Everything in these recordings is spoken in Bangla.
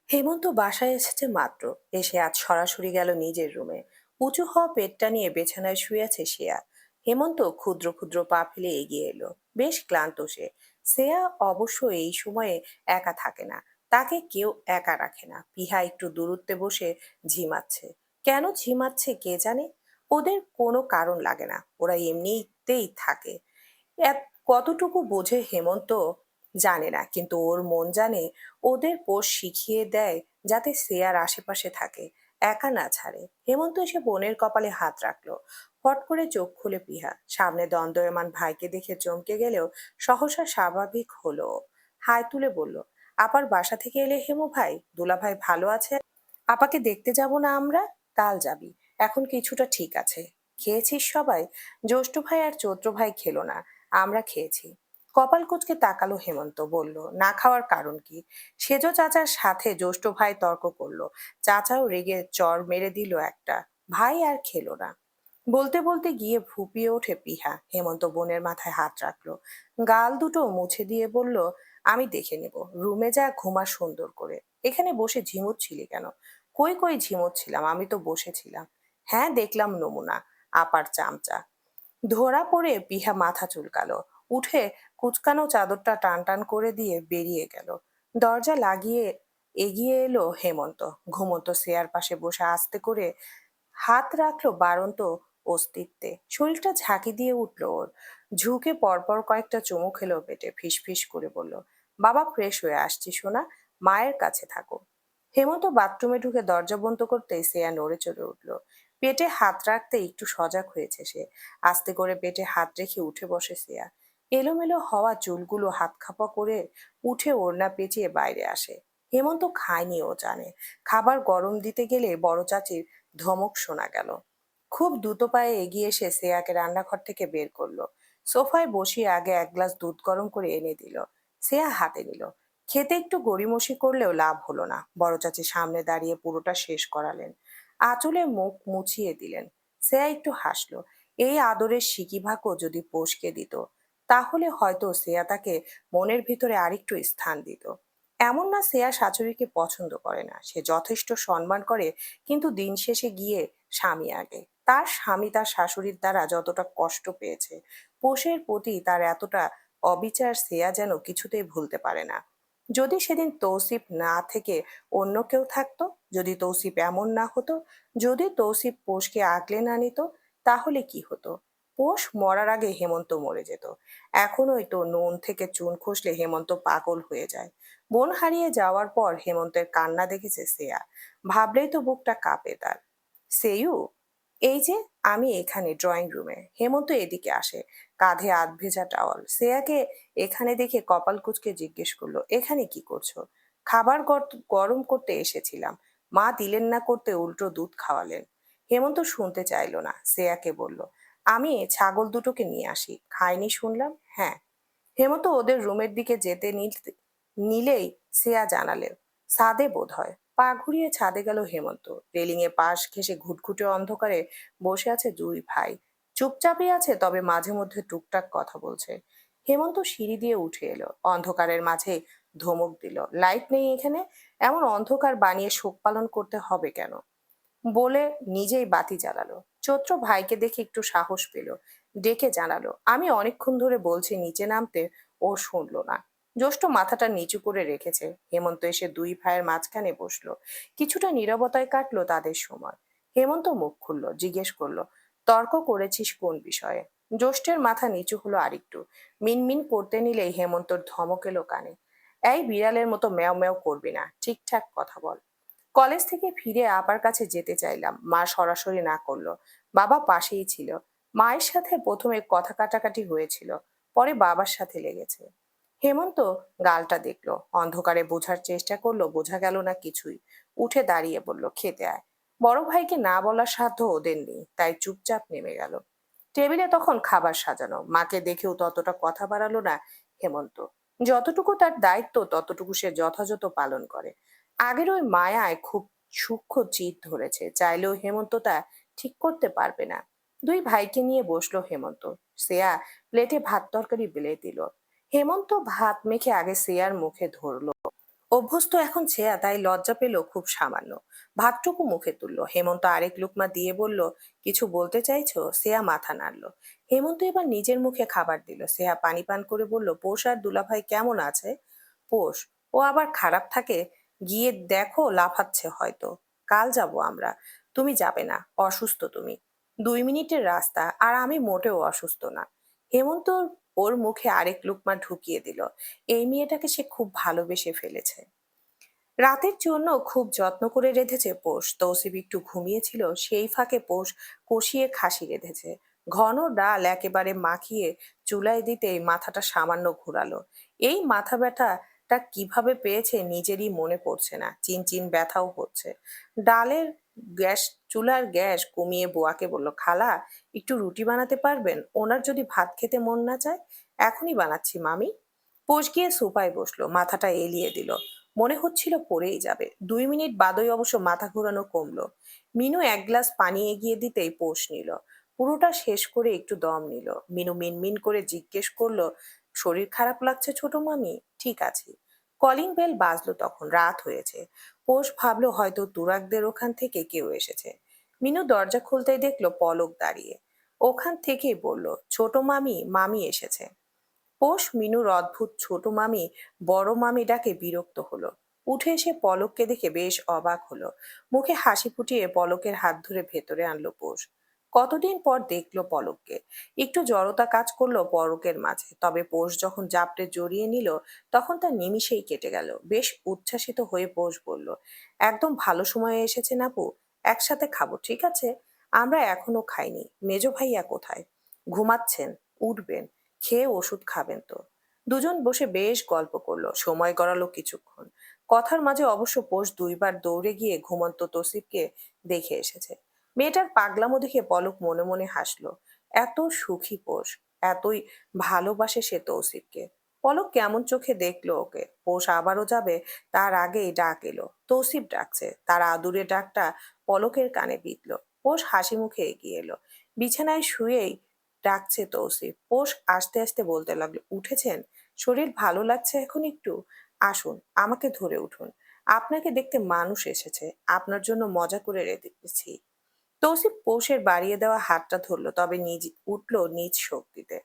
হেমন্ত বাসায় এসেছে মাত্র। এসে আজ সরাসরি গেল নিজের রুমে। উঁচু হওয়া পেটটা নিয়ে বিছানায় শুয়ে আছে শ্রেয়া। হেমন্ত ক্ষুদ্র ক্ষুদ্র পা ফেলে এগিয়ে এলো। বেশ ক্লান্ত সে। শ্রেয়া অবশ্য এই সময়ে একা থাকে না। তাকে কেউ একা রাখে না। পিহা একটু দূরত্বে বসে ঝিমাচ্ছে। কেন ঝিমাচ্ছে কে জানে। ওদের কোনো কারণ লাগে না, ওরা এমনিতেই থাকে। কতটুকু বোঝে হেমন্ত জানে না, কিন্তু ওর মন জানে। ওদের পোষ শিখিয়ে দেয় যাতে শ্রেয়ার আশেপাশে থাকে, একা না ছাড়ে। হেমন্ত এসে বোনের কপালে হাত রাখলো। ফট করে চোখ খুলে পিহা সামনে দণ্ডায়মান ভাইকে দেখে চমকে গেলেও সহসা স্বাভাবিক হলো। হাই তুলে বলল, আপার বাসা থেকে এলে হেমু ভাই? দুলা ভাই ভালো আছে? আপাকে দেখতে যাব না আমরা? কাল যাবি। এখন কিছুটা ঠিক আছে। খেয়েছিস সবাই? জ্যৈষ্ঠ ভাই আর চৈত্র ভাই খেলো না, আমরা খেয়েছি। কপাল কুঁচকে তাকালো হেমন্ত, বলল, না খাওয়ার কারণ কি? সেজ চাচার সাথে জ্যৈষ্ঠ ভাই তর্ক করলো। চাচাও রেগে চর মেরে দিল একটা। ভাই আর খেলো না। বলতে বলতে গিয়ে ফুপিয়ে ওঠে পিহা। হেমন্ত বোনের মাথায় হাত রাখলো। গাল দুটো মুছে দিয়ে বলল, আমি দেখে নেব, রুমে যা ঘুমা সুন্দর করে। এখানে বসে ঝিমুচ্ছিলি কেন? কই কই ঝিমোচ্ছিলাম, আমি তো বসেছিলাম। হ্যাঁ দেখলাম নমুনা, আপার চামচা। ধরা পড়ে পিহা মাথা চুলকালো। উঠে কুচকানো চাদরটা টান টান করে দিয়ে বেরিয়ে গেল। দরজা লাগিয়ে এগিয়ে এলো হেমন্ত। ঘুমন্ত শ্রেয়ার পাশে বসে আস্তে করে হাত রাখলো বাড়ন্ত অস্তিত্বে। শরীরটা ঝাঁকি দিয়ে উঠল ওর। ঝুঁকে পরপর কয়েকটা চুমু খেলো পেটে। ফিস ফিস করে বলল, বাবা ফ্রেশ হয়ে আসছি সোনা, মায়ের কাছে থাকো। হেমন্ত বাথরুমে ঢুকে দরজা বন্ধ করতেই শ্রেয়া নড়ে চড়ে উঠল। পেটে হাত রাখতে একটু সজাগ হয়েছে সে। আস্তে করে পেটে হাত রেখে উঠে বসে শ্রেয়া। এলোমেলো হওয়া চুলগুলো হাত খাপা করে উঠে ওড়না পেঁচিয়ে বাইরে আসে। হেমন্ত খায়নি, ও জানে। খাবার গরম দিতে গেলে বড় চাচির ধমক শোনা গেল। খুব দ্রুত পায়ে এগিয়ে এসে শ্রেয়াকে রান্নাঘর থেকে বের করলো। সোফায় বসিয়ে আগে এক গ্লাস দুধ গরম করে এনে দিল। শ্রেয়া হাতে নিল। খেতে একটু গড়িমসি করলেও লাভ হলো না। বড় চাচি সামনে দাঁড়িয়ে পুরোটা শেষ করালেন। আঁচলে মুখ মুছিয়ে দিলেন। শ্রেয়া একটু হাসলো। এই আদরের সিকিভাগও যদি পোষকে দিত, তাহলে হয়তো শ্রেয়া তাকে মনের ভিতরে আরেকটু স্থান দিত। এমন না শ্রেয়া শাশুড়িকে পছন্দ করে না, সে যথেষ্ট সম্মান করে। কিন্তু দিন শেষে গিয়ে স্বামী আগে। তার স্বামী তার শাশুড়ির দ্বারা যতটা কষ্ট পেয়েছে, পোষের প্রতি তার এতটা অবিচার শ্রেয়া যেন কিছুতেই ভুলতে পারে না। যদি সেদিন তৌসিফ না থেকে অন্য কেউ থাকতো, যদি তৌসিফ এমন না হতো, যদি তৌসিফ পোষকে আগলে না নিত, তাহলে কি হতো? পোষ মরার আগে হেমন্ত মরে যেত। এখনোই তো নুন থেকে চুন খসলে হেমন্ত পাগল হয়ে যায়। বোন হারিয়ে যাওয়ার পর হেমন্তের কান্না দেখেছে শ্রেয়া। ভাবলেই তো বুকটা কাঁপে তার। সেয়ু, এই যে আমি এখানে ড্রয়িং রুমে। হেমন্ত এদিকে আসে, কাঁধে আধ ভেজা টাওয়াল। শ্রেয়াকে এখানে দেখে কপাল কুঁচকে জিজ্ঞেস করলো, এখানে কি করছো? খাবার গরম করতে এসেছিলাম। মা দিলেন না করতে, উল্টো দুধ খাওয়ালেন। হেমন্ত শুনতে চাইলো না। শ্রেয়াকে বলল, আমি ছাগল দুটোকে নিয়ে আসি, খাইনি শুনলাম। হ্যাঁ। হেমন্ত ওদের রুমের দিকে যেতে নিলেই শ্রেয়া জানালে, ছাদে বোধ হয়। পা ঘুরিয়ে ছাদে গেল হেমন্ত। রেলিং এ পাশ ঘেঁষে ঘুটঘুটে অন্ধকারে বসে আছে দুই ভাই। চুপচাপই আছে, তবে মাঝে মধ্যে টুকটাক কথা বলছে। হেমন্ত সিঁড়ি দিয়ে উঠে এলো। অন্ধকারের মাঝে ধমক দিল, লাইট নেই এখানে? এমন অন্ধকার বানিয়ে শোক পালন করতে হবে কেন? বলে নিজেই বাতি জ্বালালো। চৈত্র ভাইকে দেখে একটু সাহস পেল। ডেকে জানালো, আমি অনেকক্ষণ ধরে বলছি নিচে নামতে, ও শুনলো না। জ্যৈষ্ঠ মাথাটা নিচু করে রেখেছে। হেমন্ত এসে দুই ভাইয়ের মাঝখানে বসলো। কিছুটা নীরবতায় কাটলো তাদের সময়। হেমন্ত মুখ খুললো, জিজ্ঞেস করলো, তর্ক করেছিস কোন বিষয়ে? জ্যৈষ্ঠের মাথা নিচু হলো আরেকটু। মিনমিন করতে নিলেই হেমন্তর ধমক এলো কানে, এই বিড়ালের মতো ম্যাও ম্যাও করবি না, ঠিকঠাক কথা বল। কলেজ থেকে ফিরে আপার কাছে যেতে চাইলাম, মা সরাসরি না করলো। বাবা পাশেই ছিল। মায়ের সাথে প্রথমে কথা কাটাকাটি হয়েছিল, পরে বাবার সাথে লেগেছে। হেমন্ত গালটা দেখলো। অন্ধকারে বোঝার চেষ্টা করলো, বোঝা গেল না কিছুই। উঠে দাঁড়িয়ে বলল, খেতে আয়। বড় ভাইকে না বলার সাধ্য ওদের নেই, তাই চুপচাপ নেমে গেল। টেবিলে তখন খাবার সাজানো। মাকে দেখেও ততটা কথা বাড়ালো না হেমন্ত। যতটুকু তার দায়িত্ব ততটুকু সে যথাযথ পালন করে। আগের ওই মায়ায় খুব সূক্ষ্ম চিত ধরেছে, চাইলেও হেমন্ত তা ঠিক করতে পারবে না। দুই ভাইকে নিয়ে বসলো হেমন্ত। শ্রেয়া প্লেটে ভাত তরকারি বেলে দিল। হেমন্ত ভাত মেখে আগে শ্রেয়ার মুখে ধরলো। অভ্যস্ত এখন ছেয়া, তাই লজ্জা পেল খুব সামান্য। ভাতটুকু মুখে তুললো। হেমন্ত আরেক লুকমা দিয়ে বলল, কিছু বলতে চাইছো? সেয়া মাথা নাড়ল। হেমন্ত এবার নিজের মুখে খাবার দিল। সেয়া পানি পান করে বলল, পোষ আর দুলাভাই কেমন আছে? পোষ, ও আবার খারাপ থাকে? গিয়ে দেখো, লাফাচ্ছে হয়তো। কাল যাব আমরা। তুমি যাবে না, অসুস্থ তুমি। 2 মিনিটের রাস্তা, আর আমি মোটেও অসুস্থ না। হেমন্ত ওর মুখে আরেক লুকমা ঢুকিয়ে দিল। এই মেয়েটাকে সে খুব ভালোবেসে ফেলেছে। রাতের জন্য খুব যত্ন করে রেঁধেছে পোষ। তৌসিফ একটু ঘুমিয়েছিল, সেই ফাঁকে পোষ কষিয়ে খাসি রেঁধেছে। ঘন ডাল একেবারে মাখিয়ে চুলায় দিতেই মাথাটা সামান্য ঘোরালো। এই মাথা ব্যথাটা কিভাবে পেয়েছে নিজেরই মনে পড়ছে না। চিনচিন ব্যথাও হচ্ছে। ডালের গ্যাস চুলার গ্যাস কমিয়ে বুয়াকে বলল, খালা, একটু রুটি বানাতে পারবেন? ওনার যদি ভাত খেতে মন না চায়। এখনই বানাচ্ছি মামি। পোষ গিয়ে সোফায় বসলো, মাথাটা এলিয়ে দিল। মনে হচ্ছিল পড়েই যাবে। 2 মিনিট বাদই অবশ্য মাথা ঘোরানো কমলো। মিনু এক গ্লাস পানি এগিয়ে দিতেই পোষ নিল। পুরোটা শেষ করে একটু দম নিল। মিনু মিনমিন করে জিজ্ঞেস করলো, শরীর খারাপ লাগছে ছোট মামি? ঠিক আছে। কলিং বেল বাজলো তখন। রাত হয়েছে। পোষ ভাবলো হয়তো তুরাগদের ওখান থেকে কেউ এসেছে। মিনু দরজা খুলতেই দেখলো পলক দাঁড়িয়ে। ওখান থেকেই বলল, ছোট মামি, মামি এসেছে। পোষ মিনুর অদ্ভুত ছোট মামি বড় মামি ডাকে বিরক্ত হলো। উঠে এসে পলককে দেখে বেশ অবাক হলো। মুখে হাসি ফুটিয়ে পলকের হাত ধরে ভেতরে আনলো পোষ। কতদিন পর দেখলো পলককে। একটু জড়তা কাজ করলো পলকের মাঝে, তবে পোষ যখন জাপটে জড়িয়ে নিল তখন তার নিমিষেই কেটে গেল। বেশ উচ্ছ্বাসিত হয়ে পোষ বলল, একদম ভালো সময়ে এসেছেন আপু। একসাথে খাবো, ঠিক আছে? আমরা এখনো খাইনি। মেজো ভাইয়া কোথায়? ঘুমাচ্ছেন। উঠবেন, খেয়ে ওষুধ খাবেন তো। দুজন বসে বেশ গল্প করলো। সময় গড়ালো কিছুক্ষণ। কথার মাঝে অবশ্য পোষ 2বার দৌড়ে গিয়ে ঘুমন্ত তৌসিফকে দেখে এসেছে। মেয়েটার পাগলামো দেখে পলক মনে মনে হাসলো। এত সুখী পোষ, এতই ভালোবাসে সে তৌসিফকে। পলক কেমন চোখে দেখলো ওকে। পোষ আবারও যাবে তার আগেই ডাক এলো, তৌসিফ ডাকছে। তার আদুরে ডাকটা পলকের কানে বিঁধলো। পোষ হাসি মুখে এগিয়ে এলো। বিছানায় শুয়েই ডাকছে তৌসিফ। পোষ আস্তে আস্তে বলতে লাগলো, উঠেছেন? শরীর ভালো লাগছে এখন একটু? আসুন, আমাকে ধরে উঠুন। আপনাকে দেখতে মানুষ এসেছে। আপনার জন্য মজা করে রেখেছি। তৌসিফ পোষের বাড়িয়ে দেওয়া হাতটা ধরলো, তবে উঠলো নিজ শক্তিতে।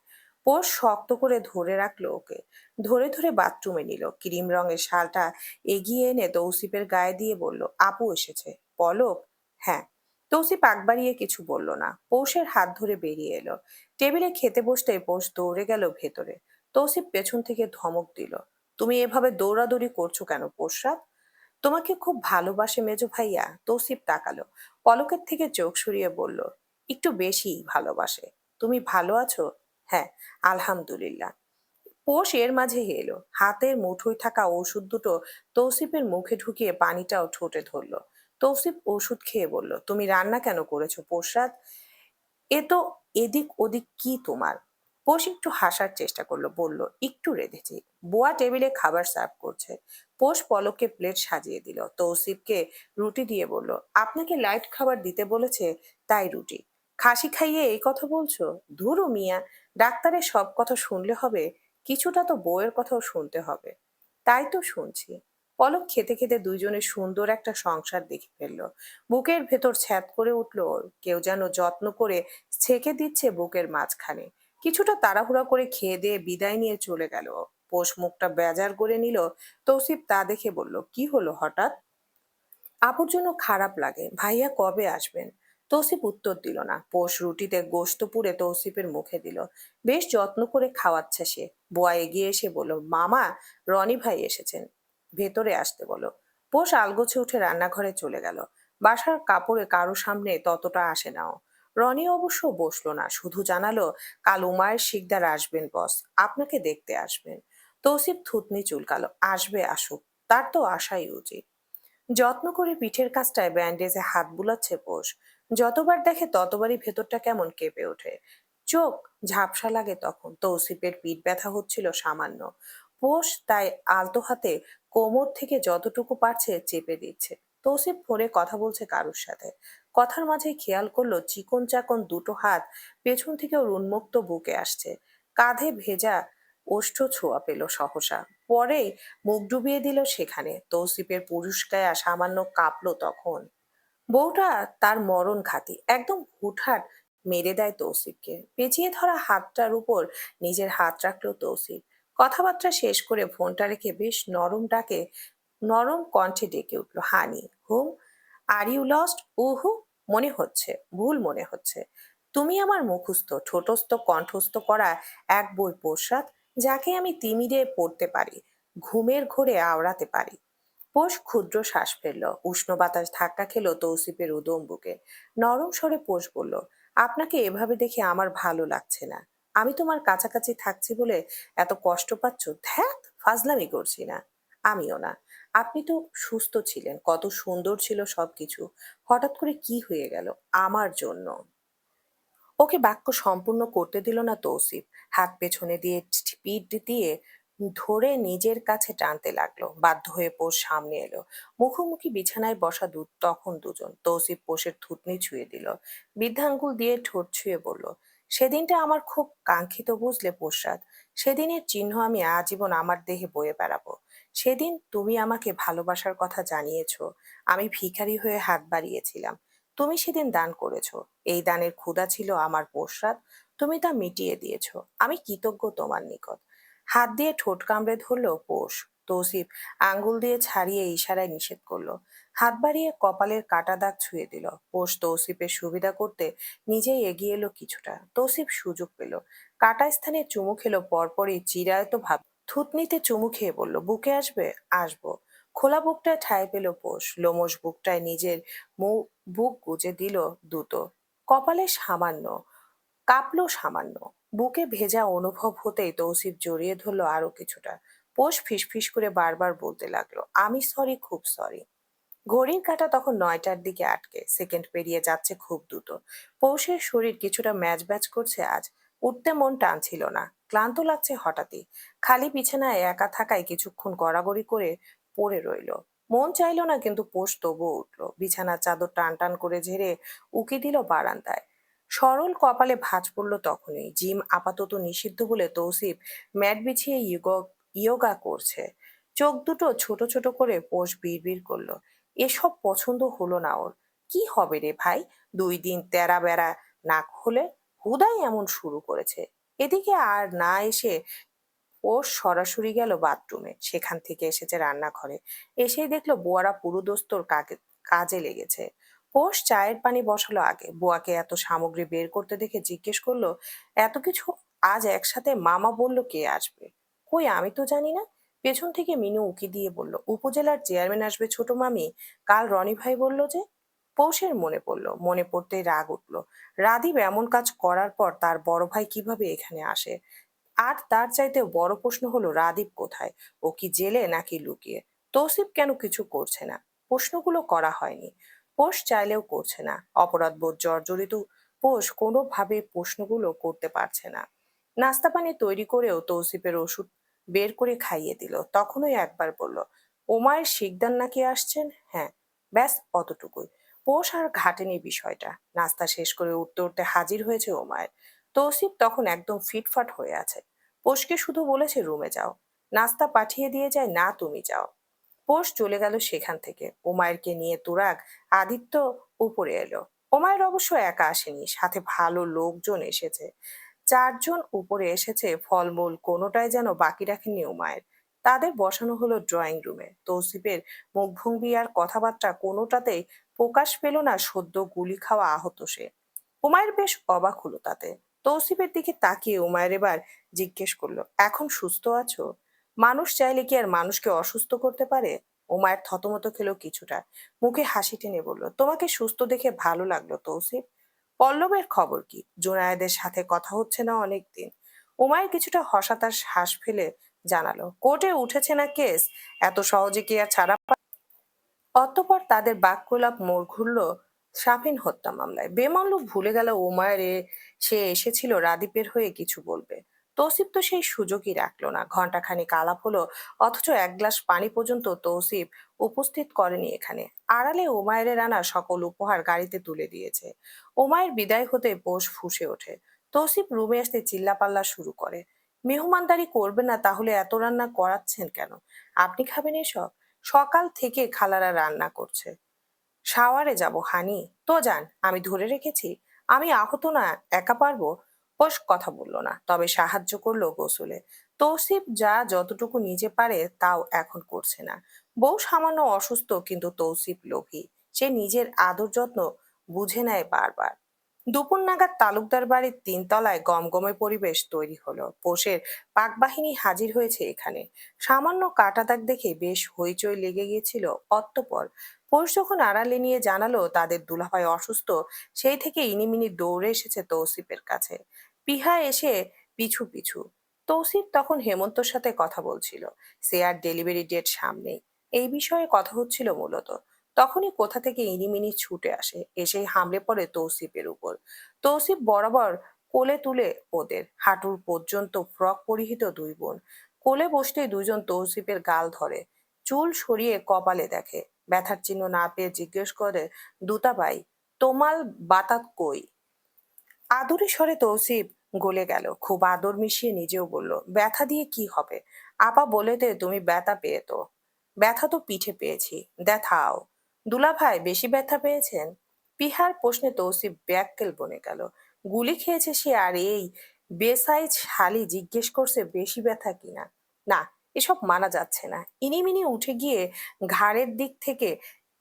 পোষ শক্ত করে ধরে রাখলো ওকে। ধরে ধরে বাথরুমে নিল। ক্রিম রঙের শালটা এগিয়ে এনে তৌসিফের গায়ে দিয়ে বলল, আপু এসেছে। পলক? হ্যাঁ। তৌসিফ আগ বাড়িয়ে কিছু বলল না। পৌষের হাত ধরে বেরিয়ে এলো। টেবিলে খেতে বসতে পৌষ দৌড়ে গেল ভেতরে। তৌসিফ পেছন থেকে ধমক দিল, তুমি এভাবে দৌড়াদৌড়ি করছো কেন পোষরাত? তোমাকে খুব ভালোবাসে মেজো ভাইয়া। তৌসিফ তাকালো। পলকের থেকে চোখ সরিয়ে বলল, একটু বেশি ভালোবাসে। তুমি ভালো আছো? হ্যাঁ, আলহামদুলিল্লাহ। পোষ এর মাঝে এলো। হাতের মুঠোয় থাকা ওষুধ দুটো তৌসিফের মুখে ঢুকিয়ে পানিটাও ঠোঁটে ধরলো। তৌসিফ ওষুধ খেয়ে বলল, তুমি রান্না কেন করেছো পোষরাত? এ তো এদিক ওদিক কি তোমার? পোষ একটু হাসার চেষ্টা করলো, বলল, একটু রেঁধেছি। বুয়া টেবিলে খাবার সার্ভ করছে। পোষ পলককে প্লেট সাজিয়ে দিল। তৌসিফকে রুটি দিয়ে বলল, আপনাকে লাইট খাবার দিতে বলেছে, তাই রুটি। খাসি খাইয়ে এই কথা বলছো? ধুরু মিয়া, ডাক্তারের সব কথা শুনলে হবে? কিছুটা তো বউয়ের কথাও শুনতে হবে। তাই তো শুনছি। পলক খেতে খেতে দুইজনের সুন্দর একটা সংসার দেখে ফেললো। বুকের ভেতর ছ্যাদ করে উঠল ওর। কেউ যেন যত্ন করে ছেঁকে দিচ্ছে বুকের মাঝখানে। কিছুটা তাড়াহুড়া করে খেয়ে দিয়ে বিদায় নিয়ে চলে গেল। পোষ মুখটা বেজার করে নিল। তৌসিফ তা দেখে বলল, কি হলো হঠাৎ? আপুর জন্য খারাপ লাগে। ভাইয়া কবে আসবেন? তৌসিফ উত্তর দিল না। পোষ রুটিতে গোশত পুড়ে তৌসিফের মুখে দিল। বেশ যত্ন করে খাওয়াচ্ছে সে। বুয়া এগিয়ে এসে বলল, মামা, রনি ভাই এসেছেন, ভেতরে আসতে বলো। পোষ আলগোছে উঠে রান্নাঘরে চলে গেল। বাসার কাপড়ে কারো সামনে ততটা আসে নাও। রনি অবশ্য বসলো না, শুধু জানালো, কাল উমায়ের শিকদার আসবেন বস, আপনাকে দেখতে আসবেন। তৌসিফ থুতনি চুলকালো। আসবে, আসুক, তার তো আসাই উচিত। যত্ন করে পিঠের কাছটায় ব্যান্ডেজে হাত বুলাচ্ছে পোষ। যতবার দেখে ততবারই ভেতরটা কেমন কেঁপে ওঠে। চোখ ঝাপসা লাগে তখন। তৌসিফের পিঠ ব্যথা হচ্ছিল সামান্য। পোষ তাই আলতো হাতে কোমর থেকে যতটুকু পারছে চেপে দিচ্ছে। তৌসিফ ফোনে কথা বলছে কারোর সাথে। কথার মাঝে খেয়াল করলো চিকন চাকন দুটো হাত পেছন থেকে ওর উন্মুক্ত বুকে আসছে। কাঁধে ভেজা ওষ্ঠ ছোঁয়া পেল সহসা। পরে মুখ ডুবিয়ে দিল সেখানে। তৌসিফের পুরুষকায়া সামান্য কাঁপলো তখন। বউটা তার মরণ ঘাতি, একদম হুটহাট মেরে দেয় তৌসিফকে। পেঁচিয়ে ধরা হাতটার উপর নিজের হাত রাখলো তৌসিফ। কথাবার্তা শেষ করে ফোনটা রেখে বেশ নরম কণ্ঠে ডেকে উঠলো, হানি হুম, আর ইউ লস্ট? উহু, মনে হচ্ছে, ভুল মনে হচ্ছে। তুমি আমার মুখস্থ ঠোঁটস্থ কণ্ঠস্থ করা এক বই পোশাক, যাকে আমি তিমিরে পড়তে পারি, ঘুমের ঘোরে আওড়াতে পারি। পোষ ক্ষুদ্র শ্বাস ফেলল। উষ্ণ বাতাস ধাক্কা খেলো তৌসিফের উদম বুকে। নরম স্বরে পোষ বলল, আপনাকে এভাবে দেখে আমার ভালো লাগছে না। আমি তোমার কাছাকাছি থাকছি বলে এত কষ্ট পাচ্ছ? ধ্যাত, ফাজলামি করছি না। আমিও না। আপনি তো সুস্থ ছিলেন, কত সুন্দর ছিল সবকিছু। হঠাৎ করে কি হয়ে গেল আমার জন্য? ওকে বাক্য সম্পূর্ণ করতে দিল না তৌসিফ। হাত পেছনে দিয়ে পিঠ দিয়ে ধরে নিজের কাছে টানতে লাগলো। বাধ্য হয়ে পোষ সামনে এলো। মুখোমুখি বিছানায় বসা তখন দুজন। তৌসিফ পোষের থুতনি ছুঁয়ে দিল। বৃদ্ধাঙ্গুল দিয়ে ঠোঁট ছুঁয়ে বলল, সেদিনটা আমার খুব কাঙ্ক্ষিত, বুঝলে পোষাদ। সেদিনের চিহ্ন আমি আজীবন আমার দেহে বয়ে বেড়াবো। সেদিন তুমি আমাকে ভালোবাসার কথা জানিয়েছো। আমি ভিখারি হয়ে হাত বাড়িয়েছিলাম। তুমি সেদিন দান করেছো। এই দানের ক্ষুধা ছিল আমার পোষরাত। তুমি তা মিটিয়ে দিয়েছো। আমি কৃতজ্ঞ তোমার নিকট। হাত দিয়ে ঠোঁট কামড়ে ধরলো পোষ। তৌসিফ আঙ্গুল দিয়ে ছাড়িয়ে ইশারায় নিষেধ করলো। হাত বাড়িয়ে কপালের কাটা দাগ ছুঁয়ে দিল। পোষ তৌসিফের সুবিধা করতে নিজেই এগিয়ে এলো কিছুটা। তৌসিফ সুযোগ পেল। কাটা স্থানে চুমু খেলো। পরপরই চিরায়ত ভাব থুতনিতে চুমু খেয়ে বলল, বুকে আসবে? আসবো। খোলা বুকটায় ঠাঁই পেল পোষ। লোমশ বুকটায় নিজের বুক গুজে দিল দ্রুত। কপালে সামান্য কাঁপলো সামান্য। বুকে ভেজা অনুভব হতেই তৌসিফ জড়িয়ে ধরলো আরো কিছুটা। পোষ ফিসফিস করে বারবার বলতে লাগলো, আমি সরি, খুব সরি। ঘড়ির কাঁটা তখন 9টার দিকে আটকে। সেকেন্ড পেরিয়ে যাচ্ছে খুব দ্রুত। পৌষের শরীর কিছুটা ম্যাচ ব্যাচ করছে আজ। উঠতে মন টানছিল না। ক্লান্ত লাগছে হঠাৎই। খালি বিছানায় একা থাকায় কিছুক্ষণ গড়াগড়ি করে পড়ে রইল। মন চাইলো না, কিন্তু পোষ তবুও উঠল। বিছানার চাদর টান টান করে ঝেড়ে উকি দিল বারান্দায়। সরল কপালে ভাঁজ পড়ল তখনই। জিম আপাতত নিষিদ্ধ বলে তৌসিফ ম্যাট বিছিয়ে ইয়োগা করছে। চোখ দুটো ছোট ছোট করে পোষ বিড়বিড় করলো, এসব পছন্দ হলো না ওর। কি হবে রে ভাই, 2 দিন তেরা বেড়া না হলে হুদাই এমন শুরু করেছে। এদিকে আর না এসে ও সরাসরি গেল বাথরুমে। সেখান থেকে এসেছে রান্নাঘরে। এসেই দেখলো বুয়ারা পুরোদস্তুর কাজে লেগেছে। পোষ চায়ের পানি বসালো আগে। বুয়াকে এত সামগ্রী বের করতে দেখে জিজ্ঞেস করলো, এত কিছু আজ একসাথে মামা বলল কে আসবে? কই, আমি তো জানি না। পেছন থেকে মিনু উকি দিয়ে বলল, উপজেলার চেয়ারম্যান আসবে ছোট মামি। কাল রনি ভাই বলল যে। পৌষের মনে পড়লো। মনে পড়তেই রাগ উঠলো। রাদীপ এমন কাজ করার পর তার বড় ভাই কিভাবে এখানে আসে? আর তার চাইতেও বড় প্রশ্ন হলো, রাদীপ কোথায়? ও কি জেলে নাকি লুকিয়ে? তৌসিফ কেন কিছু করছে না? প্রশ্নগুলো করা হয়নি। পোষ চাইলেও করছে না। অপরাধবোধ জর্জরিত পোষ কোনোভাবে প্রশ্নগুলো করতে পারছে না। নাস্তা পানি তৈরি করেও তৌসিফের ওষুধ বের করে খাইয়ে দিল। তখনই একবার বলল, ওমায়ের শিকদার নাকি আসছেন? হ্যাঁ, ব্যাস অতটুকুই। পোষ আর ঘাটেনি বিষয়টা। নাস্তা শেষ করে উঠতে উঠতে হাজির হয়েছে ওমায়ের। তৌসিফ তখন একদম ফিটফাট হয়ে আছে। পোষকে শুধু বলেছে রুমে যাও, নাস্তা পাঠিয়ে দিয়ে যায়, না তুমি যাও। পোষ চলে গেল সেখান থেকে। উমায়েরকে নিয়ে তুরাগ আদিত্য উপরে এলো। উমায়ের অবশ্য একা আসেনি, সাথে ভালো লোকজন এসেছে। 4 জন উপরে এসেছে। ফলমূল কোনোটাই যেন বাকি রাখেনি উমায়ের। তাদের বসানো হলো ড্রয়িং রুমে। তৌসিফের মুখভঙ্গি আর কথাবার্তা কোনোটাতেই প্রকাশ পেল না সদ্য গুলি খাওয়া আহত সে। উমায়ের বেশ অবাক হলো তাতে। তৌসিফের দিকে তাকিয়ে উমায়ের এবার জিজ্ঞেস করলো, এখন সুস্থ আছো? মানুষ চাইলে কি আর মানুষকে অসুস্থ করতে পারে? উমায়ের থতমত খেলো কিছুটা। মুখে হাসি টেনে বলল, তোমাকে সুস্থ দেখে ভালো লাগলো তৌসিফ। পল্লবের খবর কি? জুনায়েদের সাথে কথা হচ্ছে না অনেকদিন। উমায়ের কিছুটা হসাতার শ্বাস ফেলে জানালো, কোর্টে উঠেছে না কেস, এত সহজে কি আর ছাড়া? অতঃপর তাদের বাক্যালাপ মোড় ঘুরল শাফিন হত্যা মামলায়। বেমালুম ভুলে গেল উমায়ের সে এসেছিল রাদীপের হয়ে কিছু বলবে। তৌসিফ তো সেই সুযোগই রাখলো না। ঘন্টাখানিক আলাপ হলো, অথচ এক গ্লাস পানি পর্যন্ত তৌসিফ উপস্থিত করেনি এখানে। আড়ালে উমায়ের আনা সকল উপহার গাড়িতে তুলে দিয়েছে। উমায়ের বিদায় হতে পোষ ফুঁসে ওঠে। তৌসিফ রুমে আসতে চিল্লাপাল্লা শুরু করে। মেহমানদারি করবেন না তাহলে এত রান্না করাচ্ছেন কেন? আপনি খাবেন এসব? সকাল থেকে খালারা রান্না করছে। শাওয়ারে যাব হানি? তো যান, আমি ধরে রেখেছি। আমি আহত না, একা পারবো। পোষ কথা বলল না, তবে সাহায্য করলো গোসলে। তৌসিফ যা যতটুকু নিজে পারে তাও এখন করছে না। বউ সামান্য অসুস্থ, কিন্তু তৌসিফ লোভী। সে নিজের আদর যত্ন বুঝে নেয় বারবার। দুপুর নাগাদ তালুকদার বাড়ির তিনতলায় গমগমে পরিবেশ তৈরি হলো। পোষের পাকবাহিনী হাজির হয়েছে এখানে। সামান্য কাটা দাগ দেখে বেশ হইচই লেগে গিয়েছিল। অতঃপর পোষ যখন আড়ালে নিয়ে জানালো তাদের দুলাভাই অসুস্থ, সেই থেকে ইনিমিনি দৌড়ে এসেছে তৌসিফের কাছে। পিহা এসে পিছু পিছু। তৌসিফ তখন হেমন্তর সাথে কথা বলছিল। শেয়ার ডেলিভারি ডেট সামনেই, এই বিষয়ে কথা হচ্ছিল মূলত। তখনই কোথা থেকে ইনিমিনি ছুটে আসে, এসেই হামলে পড়ে তৌসিফের উপর। তৌসিফ বরাবর কোলে তুলে ওদের হাঁটুর পর্যন্ত ফ্রক পরিহিত দুই বোন। কোলে বসতেই দুইজন তৌসিফের গাল ধরে, চুল সরিয়ে কপালে দেখে। ব্যথার চিহ্ন না পেয়ে জিজ্ঞেস করে, দুতাভাই, তোমাল বাতাত কই? আদুরে স্বরে তৌসিফ গলে গেল। খুব আদর মিশিয়ে নিজেও বলল, ব্যথা দিয়ে কি হবে? আপা বলে দে তুমি ব্যথা পেয়ে তো। ব্যথা তো পিঠে পেয়েছি, দেখাও। দুলাভাই বেশি ব্যথা পেয়েছেন? পিহার প্রশ্নে তৌসিফ ব্যাককেল বনে গেল। গুলি খেয়েছে সে, আর এই বেসাইজ শালি জিজ্ঞেস করছে বেশি ব্যথা কিনা। না, এসব মানা যাচ্ছে না। ইনিমিনি উঠে গিয়ে ঘাড়ের দিক থেকে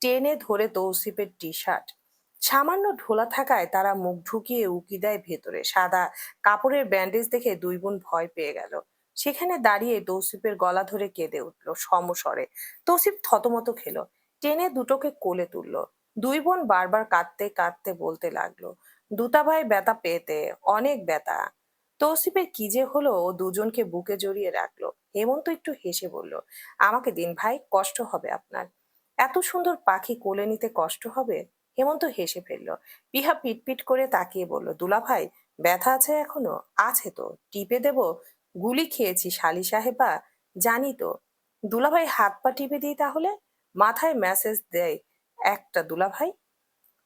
টেনে ধরে তৌসিফের টি শার্ট। সামান্য ঢোলা থাকায় তারা মুখ ঢুকিয়ে উকি দেয় ভেতরে। সাদা কাপড়ের ব্যান্ডেজ দেখে দুই বোন ভয় পেয়ে গেল। সেখানে দাঁড়িয়ে তৌসিফের গলা ধরে কেঁদে উঠল সমস্বরে। তৌসিফ থতমত খেলো, টেনে দুটোকে কোলে তুলল। দুই বোন বারবার কাঁদতে কাঁদতে বলতে লাগলো, দুতাভাই ব্যথা পেতে, অনেক ব্যথা। তৌসিফের কি যে হলো, ও দুজনকে বুকে জড়িয়ে রাখলো। হেমন্ত একটু হেসে বলল, আমাকে দিন ভাই, কষ্ট হবে আপনার। এত সুন্দর পাখি কোলে নিতে কষ্ট হবে? হেমন্ত হেসে ফেলল। পিহা পিটপিট করে তাকিয়ে বলল, দুলাভাই ব্যথা আছে এখনো? আছে তো, টিপে দেব? গুলি খেয়েছি শালি সাহেবা, জানি তো। দুলাভাই হাত পা টিপে দিই তাহলে? মাথায় মেসেজ দেয় একটা দুলাভাই।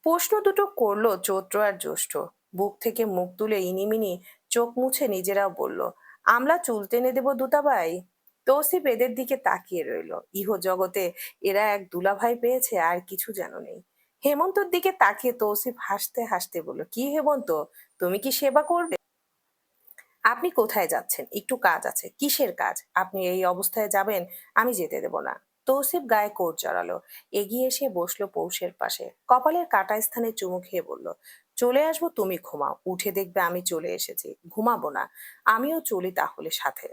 প্রশ্ন দুটো করলো চৈত্র আর জ্যৈষ্ঠ। বুক থেকে মুখ তুলে ইনিমিনি চোখ মুছে নিজেরাও বলল, আমরা চুল টেনে দেব দুতাভাই। তৌসিফ এদের দিকে তাকিয়ে রইল। ইহ জগতে এরা এক দুলাভাই পেয়েছে, আর কিছু যেন নেই। হেমন্তর দিকে তাকিয়ে তৌসিফ হাসতে হাসতে বলল, কি হেমন্ত, তুমি কি সেবা করবে? আপনি কোথায় যাচ্ছেন? একটু কাজ আছে। কিসের কাজ? আপনি এই অবস্থায় যাবেন? আমি যেতে দেব না। তৌসিফ গায়ে কোট জড়ালো, এগিয়ে এসে বসলো পৌষের পাশে। কপালের কাটা স্থানে চুমু খেয়ে বলল, চলে আসবো, তুমি ঘুমাও। উঠে দেখবে আমি চলে এসেছি। ঘুমাবো না? আমিও চলি তাহলে সাথে।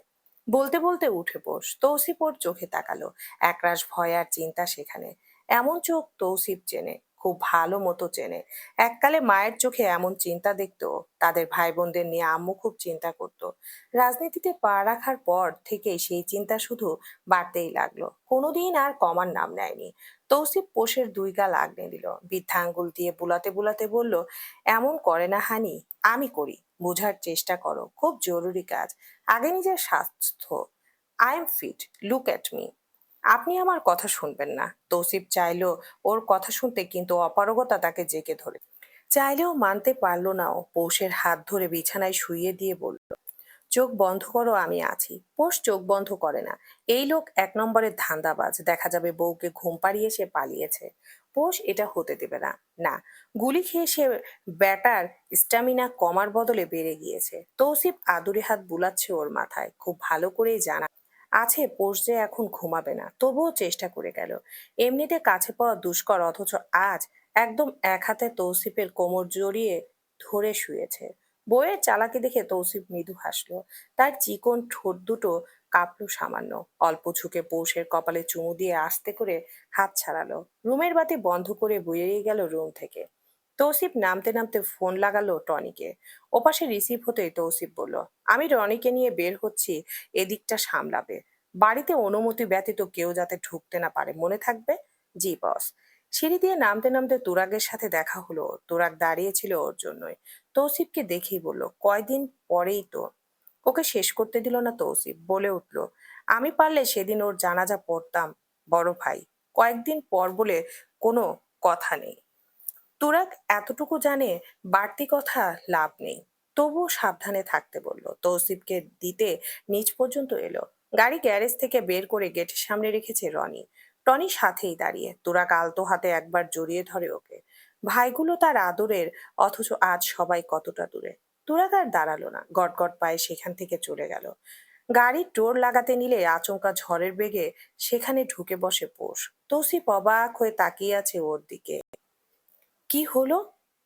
বলতে বলতে উঠে বস। তৌসিফ ওর চোখে তাকালো, একরাশ ভয় আর চিন্তা সেখানে। এমন চোখ তৌসিফ চেনে, খুব ভালো মতো চেনে। এককালে মায়ের চোখে এমন চিন্তা দেখতো। তাদের ভাই বোনদের নিয়ে আম্মু খুব চিন্তা করত। রাজনীতিতে পা রাখার পর থেকে সেই চিন্তা শুধু বাড়তেই লাগলো, কোনোদিন আর কমার নাম নেয়নি। তৌসিফ পোষের দুই গাল আগলে দিল, বৃদ্ধা আঙ্গুল দিয়ে বুলাতে বুলাতে বলল, এমন করে না হানি, আমি করি। বোঝার চেষ্টা করো, খুব জরুরি কাজ। আগে নিজের স্বাস্থ্য। I am fit, look at me. আপনি আমার কথা শুনবেন না। তৌসিফ চাইলো ওর কথা শুনতে, কিন্তু অপারগতা তাকে জেঁকে ধরে। চাইলেও মানতে পারল না ও। পৌষের হাত ধরে বিছানায় শুইয়ে দিয়ে বলল, চোখ বন্ধ করো, আমি আছি। পৌষ চোখ বন্ধ করে না। এই লোক এক নম্বরের ধান্দাবাজ। দেখা যাবে বউকে ঘুম পাড়িয়ে সে পালিয়েছে। পৌষ এটা হতে দেবে না। না, গুলি খেয়ে সে ব্যাটার স্ট্যামিনা কমার বদলে বেড়ে গিয়েছে। তৌসিফ আদুরে হাত বুলাচ্ছে ওর মাথায়। খুব ভালো করেই জানা আছে পোষ যে এখন ঘুমাবে না, তবুও চেষ্টা করে গেল। এমনিতে কাছে পাওয়া দুষ্কর, অথচ আজ একদম এক হাতে তৌসিফের কোমর জড়িয়ে ধরে শুয়েছে। বইয়ের চালাকি দেখে তৌসিফ মৃদু হাসলো। তার চিকন ঠোঁট দুটো কাঁপলো সামান্য। অল্প ঝুঁকে পৌষের কপালে চুমু দিয়ে আস্তে করে হাত ছাড়ালো। রুমের বাতি বন্ধ করে বেরিয়ে গেল রুম থেকে। তৌসিফ নামতে নামতে ফোন লাগালো টনিকে। ওপাশে রিসিভ হতেই তৌসিফ বলল, আমি রনিকে নিয়ে বের হচ্ছি, এদিকটা সামলাবে। বাড়িতে অনুমতি ব্যতীত কেউ যাতে ঢুকতে না পারে, মনে থাকবে? জি বস। সিঁড়ি দিয়ে নামতে নামতে তুরাগের সাথে দেখা হলো। তুরাগ দাঁড়িয়েছিল ওর জন্যই। তৌসিফকে দেখেই বলল, কয়দিন পরেই তো। ওকে শেষ করতে দিল না তৌসিফ, বলে উঠল, আমি পারলে সেদিন ওর জানাজা পড়তাম বড় ভাই। কয়েকদিন পর বলে কোনো কথা নেই। তুরাগ এতটুকু জানে, বাড়তি কথা লাভ নেই। তবুও সাবধানে থাকতে বলল। তৌসিফকে দিতে নিচ পর্যন্ত এলো। গাড়ি গ্যারেজ থেকে বের করে গেটের সামনে রেখেছে রনি। টনি সাথেই দাঁড়িয়ে। তুরাগ আলতো হাতে একবার জড়িয়ে ধরে ওকে। ভাইগুলো তার আদরের, অথচ আজ সবাই কতটা দূরে। তুরাগ আর দাঁড়ালো না, গটগট পায়ে সেখান থেকে চলে গেল। গাড়ির ডোর লাগাতে নিলে আচমকা ঝড়ের বেগে সেখানে ঢুকে বসে পোষ। তৌসিফ অবাক হয়ে তাকিয়ে আছে ওর দিকে। কি হলো?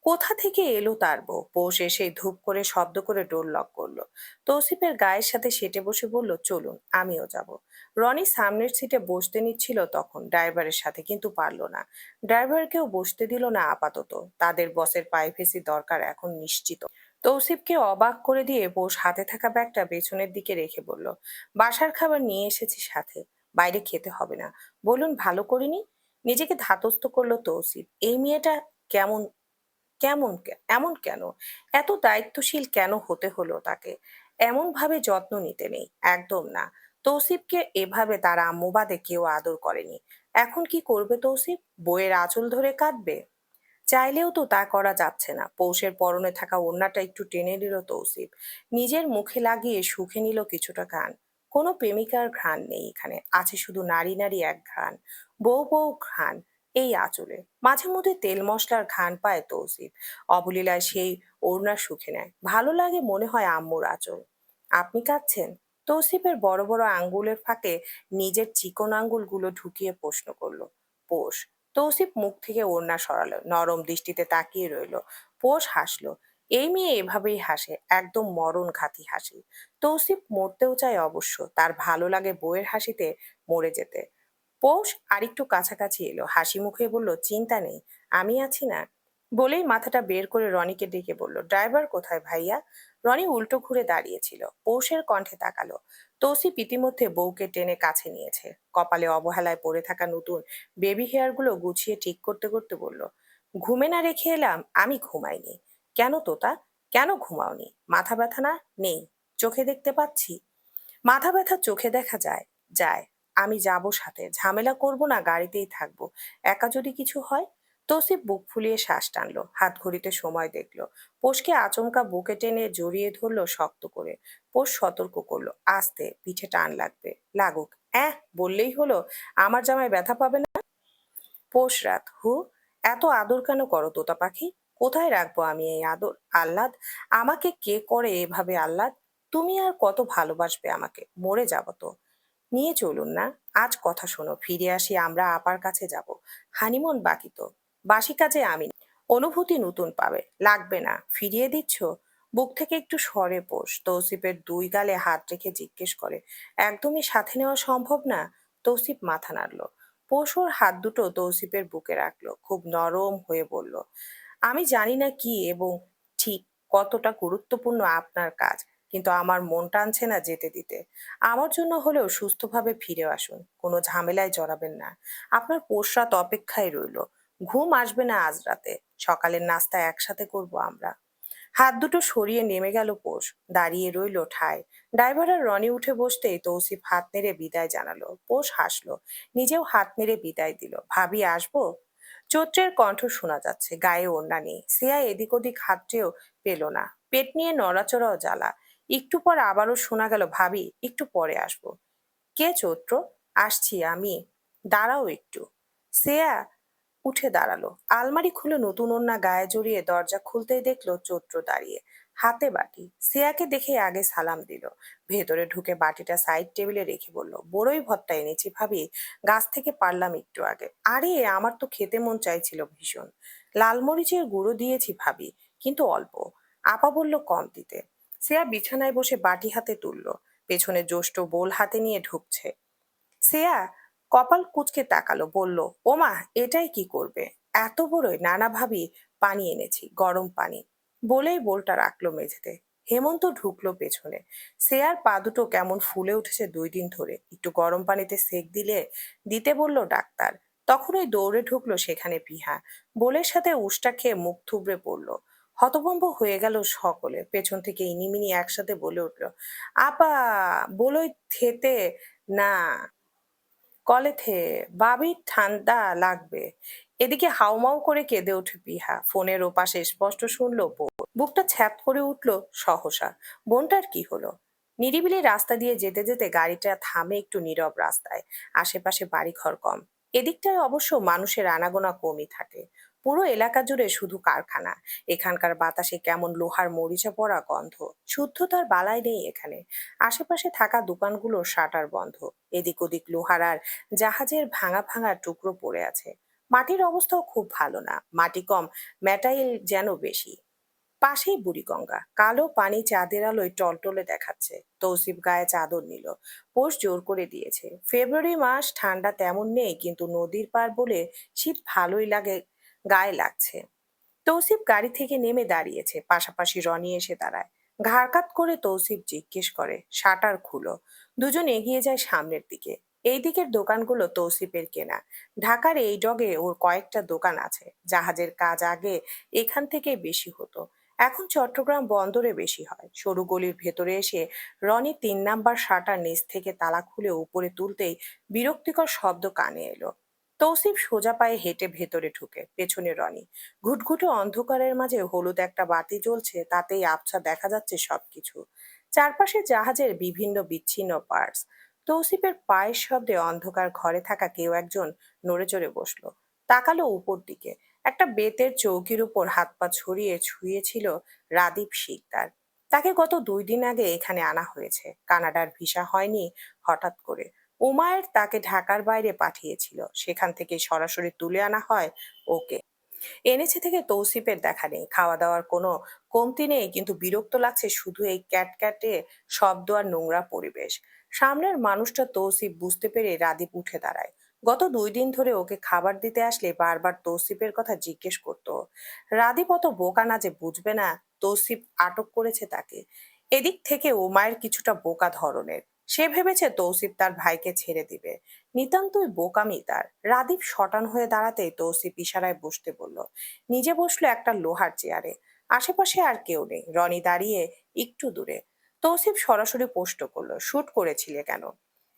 কোথা থেকে এলো তার বউ? পৌষ এসে ধূপ করে শব্দ করে ডোর লক করলো। তৌসিফের গায়ের সাথে সেটে বসে বলল, চলুন, আমিও যাব। রনি সামনের সিটে বসতে নিচ্ছিল তখন ড্রাইভারের সাথে, কিন্তু পারলো না। ড্রাইভারকেও বসতে দিল না আপাতত। তাদের বসের প্রাইভেসি দরকার এখন, নিশ্চিত। তৌসিফকে অবাক করে দিয়ে পৌষ হাতে থাকা ব্যাগটা পেছনের দিকে রেখে বলল, বাসার খাবার নিয়ে এসেছি সাথে, বাইরে খেতে হবে না। বলুন ভালো করিনি? নিজেকে ধাতস্থ করলো তৌসিফ। এই মেয়েটা কেমন, এমন কেন? এত দায়িত্বশীল কেন হতে হলো তাকে? এমন ভাবে যত্ন নিতে নেই, একদম না। তৌসিফকে এভাবে তার আম্মু বাদে কেউ আদর করেনি। এখন কি করবে তৌসিফ? বইয়ের আঁচল ধরে কাঁদবে? চাইলেও তো তা করা যাচ্ছে না। পৌষের পরনে থাকা ওড়নাটা একটু টেনে নিল তৌসিফ। নিজের মুখে লাগিয়ে শুখে নিল কিছুটা ঘ্রাণ। কোনো প্রেমিকার ঘ্রাণ নেই এখানে, আছে শুধু নারী নারী এক ঘ্রাণ। বউ বউ ঘ্রাণ। এই আঁচলে মাঝে মধ্যে তেল মশলার ঘ্রাণ পায় তৌসিফ। অবলীলায় সেই ওড়না শুখে নেয়। ভালো লাগে মনে হয় আম্মুর আঁচল। আপনি কাঁদছেন? তৌসিফের বড় বড় আঙ্গুলের ফাঁকে নিজের চিকন আঙ্গুলগুলো ঢুকিয়ে প্রশ্ন করলো পোষ। তৌসিফ মুখ থেকে ওড়না সরালো, নরম দৃষ্টিতে তাকিয়ে রইল। পোষ হাসলো। এই মেয়ে এভাবেই হাসে, একদম মরণ ঘাতি হাসি। তৌসিফ মরতেও চায় অবশ্য, তার ভালো লাগে বউয়ের হাসিতে মরে যেতে। পৌষ আরেকটু কাছাকাছি এলো, হাসি মুখে বলল, চিন্তা নেই, আমি আছি না। বলেই মাথাটা বের করে রনিকে ডেকে বলল, ড্রাইভার কোথায় ভাইয়া? রনি উল্টো ঘুরে দাঁড়িয়েছিল, পৌষের কণ্ঠে তাকালো। তৌসিফ ইতিমধ্যে বউকে টেনে কাছে নিয়েছে। কপালে অবহেলায় পড়ে থাকা নতুন বেবি হেয়ারগুলো গুছিয়ে ঠিক করতে করতে বলল, ঘুমে না রেখে এলাম? আমি ঘুমাইনি। কেন তোতা? কেন ঘুমাওনি? মাথা ব্যথা না? নেই। চোখে দেখতে পাচ্ছি। মাথা ব্যথা চোখে দেখা যায়? যায়। আমি যাব সাথে, ঝামেলা করব না, গাড়িতেই থাকবো। একা যদি কিছু হয়? তৌসিফ বুক ফুলিয়ে শ্বাস টানলো, হাত ঘড়িতে সময় দেখলো। পোষকে আচমকা বুকে টেনে জড়িয়ে ধরলো শক্ত করে। পোষ সতর্ক করলো, আস্তে, পিঠে টান লাগবে। লাগুক। বললেই হলো, আমার জামায় ব্যথা পাবে না? পৌষ রাত, এত আদর কেন করো তোতা পাখি? কোথায় রাখবো আমি এই আদর আহ্লাদ? আমাকে কে করে এভাবে আহ্লাদ? তুমি আর কত ভালোবাসবে আমাকে? মরে যাব তো। নিয়ে চলুন না। আজ কথা শোনো, ফিরে আসি, আমরা আপার কাছে যাব। হানিমুন বাকি তো। বাসি কাজে আমি নেই। অনুভূতি নতুন পাবে। লাগবে না, ফিরিয়ে দিচ্ছ? বুক থেকে একটু সরে পোষ তৌসিফের দুই গালে হাত রেখে জিজ্ঞেস করে, একদমই সাথে নেওয়া সম্ভব না? তৌসিফ মাথা নাড়ল। পোষ ওর হাত দুটো তৌসিফের বুকে রাখলো, খুব নরম হয়ে বলল, আমি জানি না কি এবং ঠিক কতটা গুরুত্বপূর্ণ আপনার কাজ, কিন্তু আমার মন টানছে না যেতে দিতে। আমার জন্য হলেও সুস্থভাবে ফিরে আসুন, কোনো ঝামেলায় জড়াবেন না। আপনার পোষরাত অপেক্ষায় রইল। ঘুম আসবে না আজ রাতে, সকালের নাস্তা একসাথে করব আমরা। হাত দুটো সরিয়ে নেমে গেল পোষ, দাঁড়িয়ে রইল ঠায়। ড্রাইভার আর রনি উঠে বসতেই তৌসিফ হাত নেড়ে বিদায় জানালো। পোষ হাসলো, নিজেও হাত নেড়ে বিদায় দিল। ভাবি আসবো? চৈত্রের কণ্ঠ শোনা যাচ্ছে, গায়ে ওড়না নেই। সিয়া এদিক ওদিক হাতড়েও পেল না। পেট নিয়ে নড়াচড়াও জ্বালা। একটু পর আবারও শোনা গেল, ভাবি একটু পরে আসবো। কে চৈত্র? আসছি আমি। দাঁড়াও একটু। শ্রেয়া উঠে দাঁড়ালো, আলমারি খুলে নতুন ওড়না গায়ে জড়িয়ে দরজা খুলতেই দেখলো চৈত্র দাঁড়িয়ে, হাতে বাটি। শ্রেয়াকে দেখে আগে সালাম দিল। ভেতরে ঢুকে বাটিটা সাইড টেবিলে রেখে বলল, বড়ই ভর্তা এনেছি ভাবি, গাছ থেকে পারলাম একটু আগে। আরে আমার তো খেতে মন চাইছিল ভীষণ। লাল মরিচের গুঁড়ো দিয়েছি ভাবি, কিন্তু অল্প। আপা বলল কম দিতে। শ্রেয়া বিছানায় বসে বাটি হাতে তুললো, পেছনে জ্যৈষ্ঠ বোল হাতে নিয়ে ঢুকছে। শ্রেয়া কপাল কুঁচকে তাকালো, বলল, ওমা, এটাই কি করবে? এত বড়ই? নানা ভাবি, পানি এনেছি, গরম পানি। বলেই বোলটা রাখলো মেঝেতে। হেমন্ত ঢুকলো পেছনে। শ্রেয়ার পা দুটো কেমন ফুলে উঠেছে 2 দিন ধরে, একটু গরম পানিতে সেক দিতে বলল ডাক্তার। তখনই দৌড়ে ঢুকলো সেখানে পিহা। বোলের সাথে উষ্টা খেয়ে মুখ থুবড়ে পড়লো। হতভম্ব হয়ে গেল সকলে। পেছন থেকে ইনিমিনি একসাথে বলে উঠলো, আপা, বলই থেতে না, কলেথে, বাবির ঠান্ডা লাগবে। এদিকে হাউমাউ করে কেঁদে ওঠে পিহা। ফোনের ওপাশে স্পষ্ট শুনলো বুকটা ছ্যাপ করে উঠল সহসা। বোনটার কি হলো? নিরিবিলি রাস্তা দিয়ে যেতে যেতে গাড়িটা থামে একটু নীরব রাস্তায়। আশেপাশে বাড়িঘর কম। এদিকটায় অবশ্য মানুষের আনাগোনা কমই থাকে। পুরো এলাকা জুড়ে শুধু কারখানা। এখানকার বাতাসে কেমন লোহার মরিচা পড়া গন্ধ। শুদ্ধতার বালাই নেই এখানে। আশেপাশে থাকা দোকানগুলোর শাটার বন্ধ। এদিক ওদিক লোহার আর জাহাজের ভাঙা ভাঙা টুকরো পড়ে আছে। মাটির অবস্থাও খুব ভালো না, মাটি কম, ম্যাটাইল যেন বেশি। পাশেই বুড়িগঙ্গা, কালো পানি চাঁদের আলোয় টলটলে দেখাচ্ছে। তৌসিফ গায়ে চাদর নিল। পোষ জোর করে দিয়েছে। ফেব্রুয়ারি মাস, ঠান্ডা তেমন নেই, কিন্তু নদীর পার বলে শীত ভালোই লাগে, গায়ে লাগছে। তৌসিফ গাড়ি থেকে নেমে দাঁড়িয়েছে, পাশাপাশি রনি এসে দাঁড়ায়। ঘাড় কাত করে তৌসিফ জিজ্ঞেস করে, শাটার খুলো। দুজন এগিয়ে যায় সামনের দিকে। এই দিকের দোকানগুলো তৌসিফের কেনা। ঢাকার এই ডগে ওর কয়েকটা দোকান আছে। জাহাজের কাজ আগে এখান থেকে বেশি হতো, এখন চট্টগ্রাম বন্দরে বেশি হয়। সরু গলির ভেতরে এসে রনি 3 নাম্বার শাটার নিচ থেকে তালা খুলে উপরে তুলতেই বিরক্তিকর শব্দ কানে এলো। তৌসিফ সোজা পায়ে হেঁটে ভেতরে ঢুকে, পেছনে রনি। ঘুটঘুটে অন্ধকারের মাঝে হলুদ একটা বাতি জ্বলছে, তাতেই আবছা দেখা যাচ্ছে সবকিছু। চারপাশে জাহাজের বিভিন্ন বিচ্ছিন্ন পার্টস। তৌসিফের পায়ের শব্দে অন্ধকার ঘরে থাকা কেউ একজন নড়ে চড়ে বসলো। তাকালো উপর দিকে। একটা বেতের চৌকির উপর হাত পা ছড়িয়ে শুয়েছিল রাদীপ শিকদার। তাকে গত 2 দিন আগে এখানে আনা হয়েছে। কানাডার ভিসা হয়নি হঠাৎ করে। উমায়ের তাকে ঢাকার বাইরে পাঠিয়েছিল, সেখান থেকে সরাসরি তুলে আনা হয় ওকে। এনেছে থেকে তৌসিফের দেখা নেই, খাওয়া দাওয়ার কোনো কমতি নেই, কিন্তু বিরক্ত লাগছে শুধু এই ক্যাটক্যাটে শব্দ আর নোংরা পরিবেশ। সামনের মানুষটা তৌসিফ বুঝতে পেরে রাদীপ উঠে দাঁড়ায়। গত 2 দিন ধরে ওকে খাবার দিতে আসলে বারবার তৌসিফের কথা জিজ্ঞেস করতো। রাদীপ অত বোকা না যে বুঝবে না তৌসিফ আটক করেছে তাকে। এদিক থেকে ওমায়ের কিছুটা বোকা ধরনের। সে ভেবেছে তৌসিফ তার ভাইকে ছেড়ে দিবে। নিতান্তই বোকামি তার। রাদীপ শটান হয়ে দাঁড়াতেই তৌসিফ ইশারায় বসতে বলল। নিজে বসলো একটা লোহার চেয়ারে। আশেপাশে আর কেউ নেই, রনি দাঁড়িয়ে একটু দূরে। তৌসিফ সরাসরি প্রশ্ন করলো, শুট করেছিলে কেন?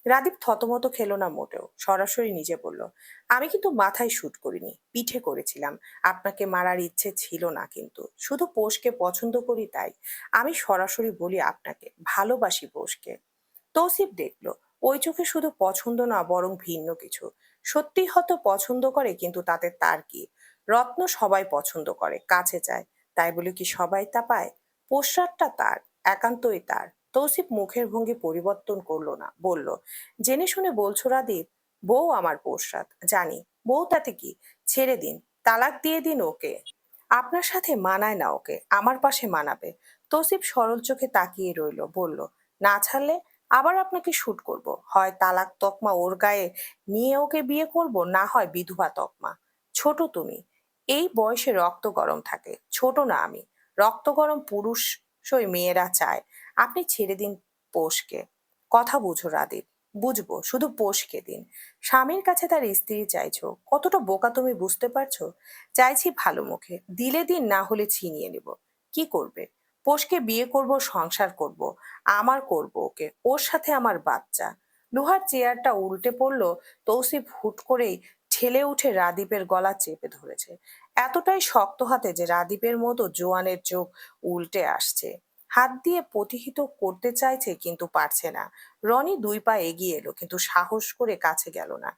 রাদীপ থতমত খেলো না মোটেও, সরাসরি নিজে বলল, আমি কিন্তু মাথায় শুট করিনি, পিঠে করেছিলাম। আপনাকে মারার ইচ্ছে ছিল না, কিন্তু শুধু পোষকে পছন্দ করি তাই। আমি সরাসরি বলি আপনাকে, ভালোবাসি পোষকে। তৌসিফ দেখলো ওই চোখে শুধু পছন্দ না, বরং ভিন্ন কিছু। সত্যি হয়তো পছন্দ করে, কিন্তু তাতে তার কি? রত্ন সবাই পছন্দ করে, কাছে চায়। তাই বলে কি সবাই তা পায়? পোশাকটা তার, একান্তই তার। তৌসিফ মুখের ভঙ্গি পরিবর্তন করলো না, বলল, জেনে শুনে বলছো রাদীপ? বউ আমার পোশাক, জানি। বউ তাতে কি? ছেড়ে দিন, তালাক দিয়ে দিন ওকে। আপনার সাথে মানায় না ওকে, আমার পাশে মানাবে। তৌসিফ সরল চোখে তাকিয়ে রইল, বলল, না ছাড়লে? আবার আপনাকে শুট করব। হয় তালাক তকমা ওর গায়ে নিয়ে ওকে বিয়ে করব, না হয় বিধবা তকমা। ছোট তুমি। এই বয়সে রক্ত গরম থাকে, ছোট না আমি। রক্ত গরম পুরুষই মেয়েরা চায়। আপনি ছেড়ে দিন পোষকে। কথা বুঝো রাদীপ। বুঝবো, শুধু পোষকে দিন। স্বামীর কাছে তার স্ত্রী চাইছো, কতটা বোকা তুমি বুঝতে পারছো? চাইছি ভালো মুখে, দিলে দিন, না হলে ছিনিয়ে নেব। কি করবে? পোষকে বিয়ে করব, সংসার করব। আমার করব ওকে, ওর সাথে আমার বাচ্চা। লোহার চেয়ারটা উল্টে পড়লো। তৌসিফ হুট করেই ঠেলে উঠে রাদীপের গলা চেপে ধরেছে। এতটাই শক্ত হাতে যে রাদীপের মতো জোয়ানের চোখ উল্টে আসছে। হাত দিয়ে প্রতিহিত করতে চাইছে, কিন্তু পারছে না। রনি 2 পা এগিয়ে এলো, কিন্তু সাহস করে কাছে গেল না।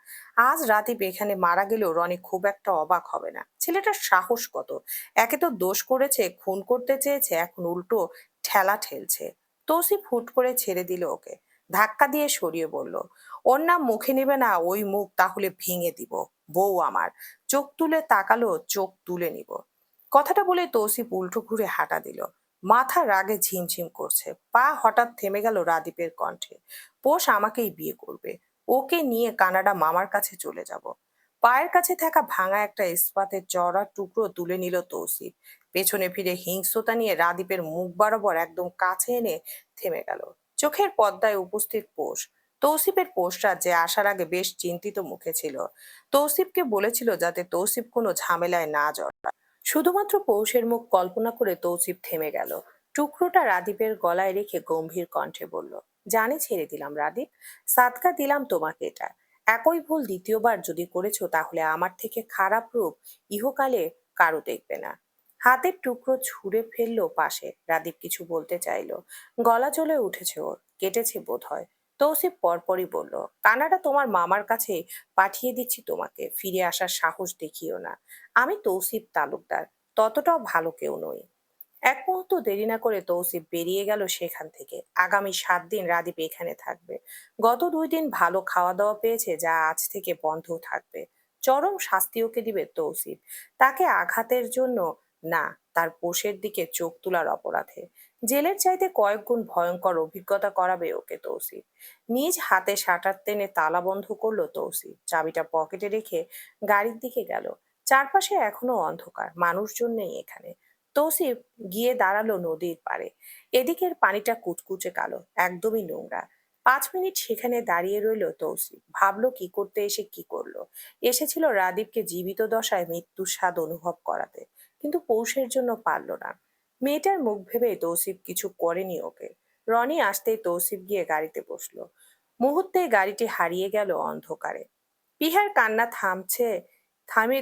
আজ রাদীপ এখানে মারা গেলেও রনি খুব একটা অবাক হবে না। ছেলেটার সাহস কত! একে তো দোষ করেছে, খুন করতে চেয়েছে, এখন উল্টো ঠেলা ঠেলছে। তৌসিফ হুট করে ছেড়ে দিল ওকে। ধাক্কা দিয়ে সরিয়ে বলল, ওর নাম মুখে নেবে না, ওই মুখ তাহলে ভেঙে দিব। বউ আমার। চোখ তুলে তাকালো, চোখ তুলে নিব। কথাটা বলে তৌসিফ উল্টো ঘুরে হাঁটা দিল। মাথা রাগে ঝিমঝিম করছে। পা হঠাৎ থেমে গেল রাদীপের কণ্ঠে। পোষ আমাকেই বিয়ে করবে। ওকে নিয়ে কানাডা মামার কাছে চলে যাব। পায়ের কাছে থাকা ভাঙা একটা ইস্পাতের চওড়া টুকরো তুলে নিল তৌসিফ। পেছনে ফিরে হিংস্রতা নিয়ে রাদীপের মুখ বরাবর একদম কাছে এনে থেমে গেল। চোখের পর্দায় উপস্থিত পোষ। তৌসিফের পোষরা যে আসার আগে বেশ চিন্তিত মুখে ছিল। তৌসিফকে বলেছিল যাতে তৌসিফ কোনো ঝামেলায় না জড়ায়। শুধুমাত্র পৌষের মুখ কল্পনা করে তৌসিফ থেমে গেল। টুকরোটা রাদীপের গলায় রেখে গম্ভীর কণ্ঠে বলল, জানে ছেড়ে দিলাম রাদীপ। সাদকা দিলাম তোমাকে এটা। একই ভুল দ্বিতীয়বার যদি করেছো, তাহলে আমার থেকে খারাপ রূপ ইহকালে কারো দেখবে না। হাতের টুকরো ছুঁড়ে ফেললো পাশে। রাদীপ কিছু বলতে চাইলো, গলা জ্বলে উঠেছে ওর, কেটেছে বোধ হয়। তৌসিফ পরপরই বলল, কানাডা তোমার মামার কাছে পাঠিয়ে দিচ্ছি, তোমাকে ফিরে আসার সাহস দেখিও না। আমি তৌসিফ তালুকদার, ততটাও ভালো কেউ নই। এক মুহূর্ত দেরি না করে তৌসিফ বেরিয়ে গেল সেখান থেকে। আগামী 7 দিন রাদীপ এখানে থাকবে। গত 2 দিন ভালো খাওয়া দাওয়া পেয়েছে, যা আজ থেকে বন্ধ থাকবে। চরম শাস্তি ওকে দিবে তৌসিফ, তাকে আঘাতের জন্য না, তার পোষের দিকে চোখ তোলার অপরাধে। জেলের চাইতে কয়েক গুণ ভয়ঙ্কর অভিজ্ঞতা করাবে ওকে তৌসিফ। নিজ হাতে শাটার টেনে তালা বন্ধ করলো তৌসিফ, চাবিটা পকেটে রেখে গাড়ির দিকে গেল। চারপাশে এখনো অন্ধকার, মানুষজন নেই এখানে। তৌসিফ গিয়ে দাঁড়ালো নদীর পাড়ে। এদিকের পানিটা কুচকুচে কালো, একদমই নোংরা। 5 মিনিট সেখানে দাঁড়িয়ে রইল তৌসিফ, ভাবলো কি করতে এসে কি করলো। এসেছিল রাদীপকে জীবিত দশায় মৃত্যুর স্বাদ অনুভব করাতে, কিন্তু পৌষের জন্য পারল না। মেয়েটার মুখ ভেবে তৌসিফ কিছু করেনি ওকে। রনি আসতেই তৌসিফ গিয়ে গাড়িতে বসলো। মুহূর্তে গাড়িটি হারিয়ে গেল অন্ধকারে। পিহার কান্না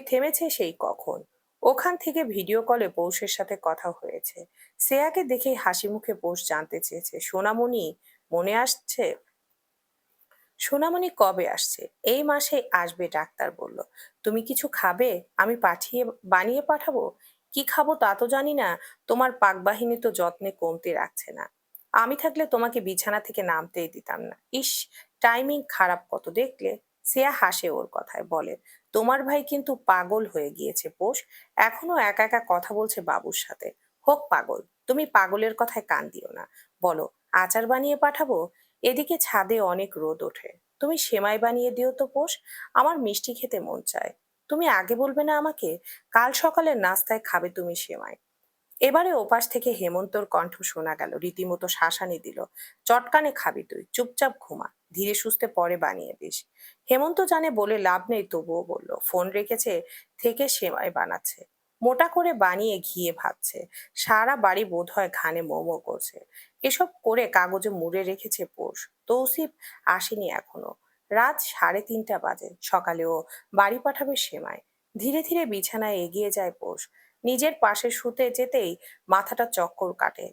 থেমেছে সেই কখন। ওখান থেকে ভিডিও কলে পৌষের সাথে কথা হয়েছে। শ্রেয়াকে দেখেই হাসি মুখে পৌষ জানতে চেয়েছে, সোনামণি মনে আসছে? সোনামণি কবে আসছে? এই মাসে আসবে, ডাক্তার বলল। তুমি কিছু খাবে? আমি বানিয়ে পাঠাবো। কি খাবো তা তো জানি না। তোমার পাকবাহিনী তো যত্নে কমতে রাখছে না। আমি থাকলে তোমাকে বিছানা থেকে নামতেই দিতাম না। ইস, টাইমিং খারাপ কত দেখলে। সিয়া হাসে ওর কথায়, বলে, তোমার ভাই কিন্তু পাগল হয়ে গিয়েছে পোষ। এখনো একা একা কথা বলছে বাবুর সাথে। হোক পাগল, তুমি পাগলের কথায় কান দিও না। বলো, আচার বানিয়ে পাঠাবো? এদিকে ছাদে অনেক রোদ ওঠে। তুমি সেমাই বানিয়ে দিও তো পোষ, আমার মিষ্টি খেতে মন চায়। তুমি আগে বলবে না আমাকে? কাল সকালের নাস্তায় খাবে তুমি সেমাই। এবারে ওপাশ থেকে হেমন্তর কণ্ঠ শোনা গেল, রীতিমতো শাসানি দিল। চটকানে খাবি তুই, চুপচাপ ঘুমা, ধীরে সুস্থে পরে বানিয়ে দিস। হেমন্ত জানে বলে লাভ নেই, তবুও বলল, ফোন রেখেছে থেকে সেমাই বানাচ্ছে, মোটা করে বানিয়ে ঘিয়ে ভাজছে। সারা বাড়ি বোধহয় ঘানে মোমো করছে। এসব করে কাগজে মুড়ে রেখেছে পোষ। তৌসিফ আসেনি এখনো। রাত 3:30 বাজে। সকালেও বাড়ি পাঠাবে সেমাই। ধীরে ধীরে বিছানায় এগিয়ে যায় পোষ। নিজের পাশে শুতে যেতেই মাথাটা চক্কর কাটে।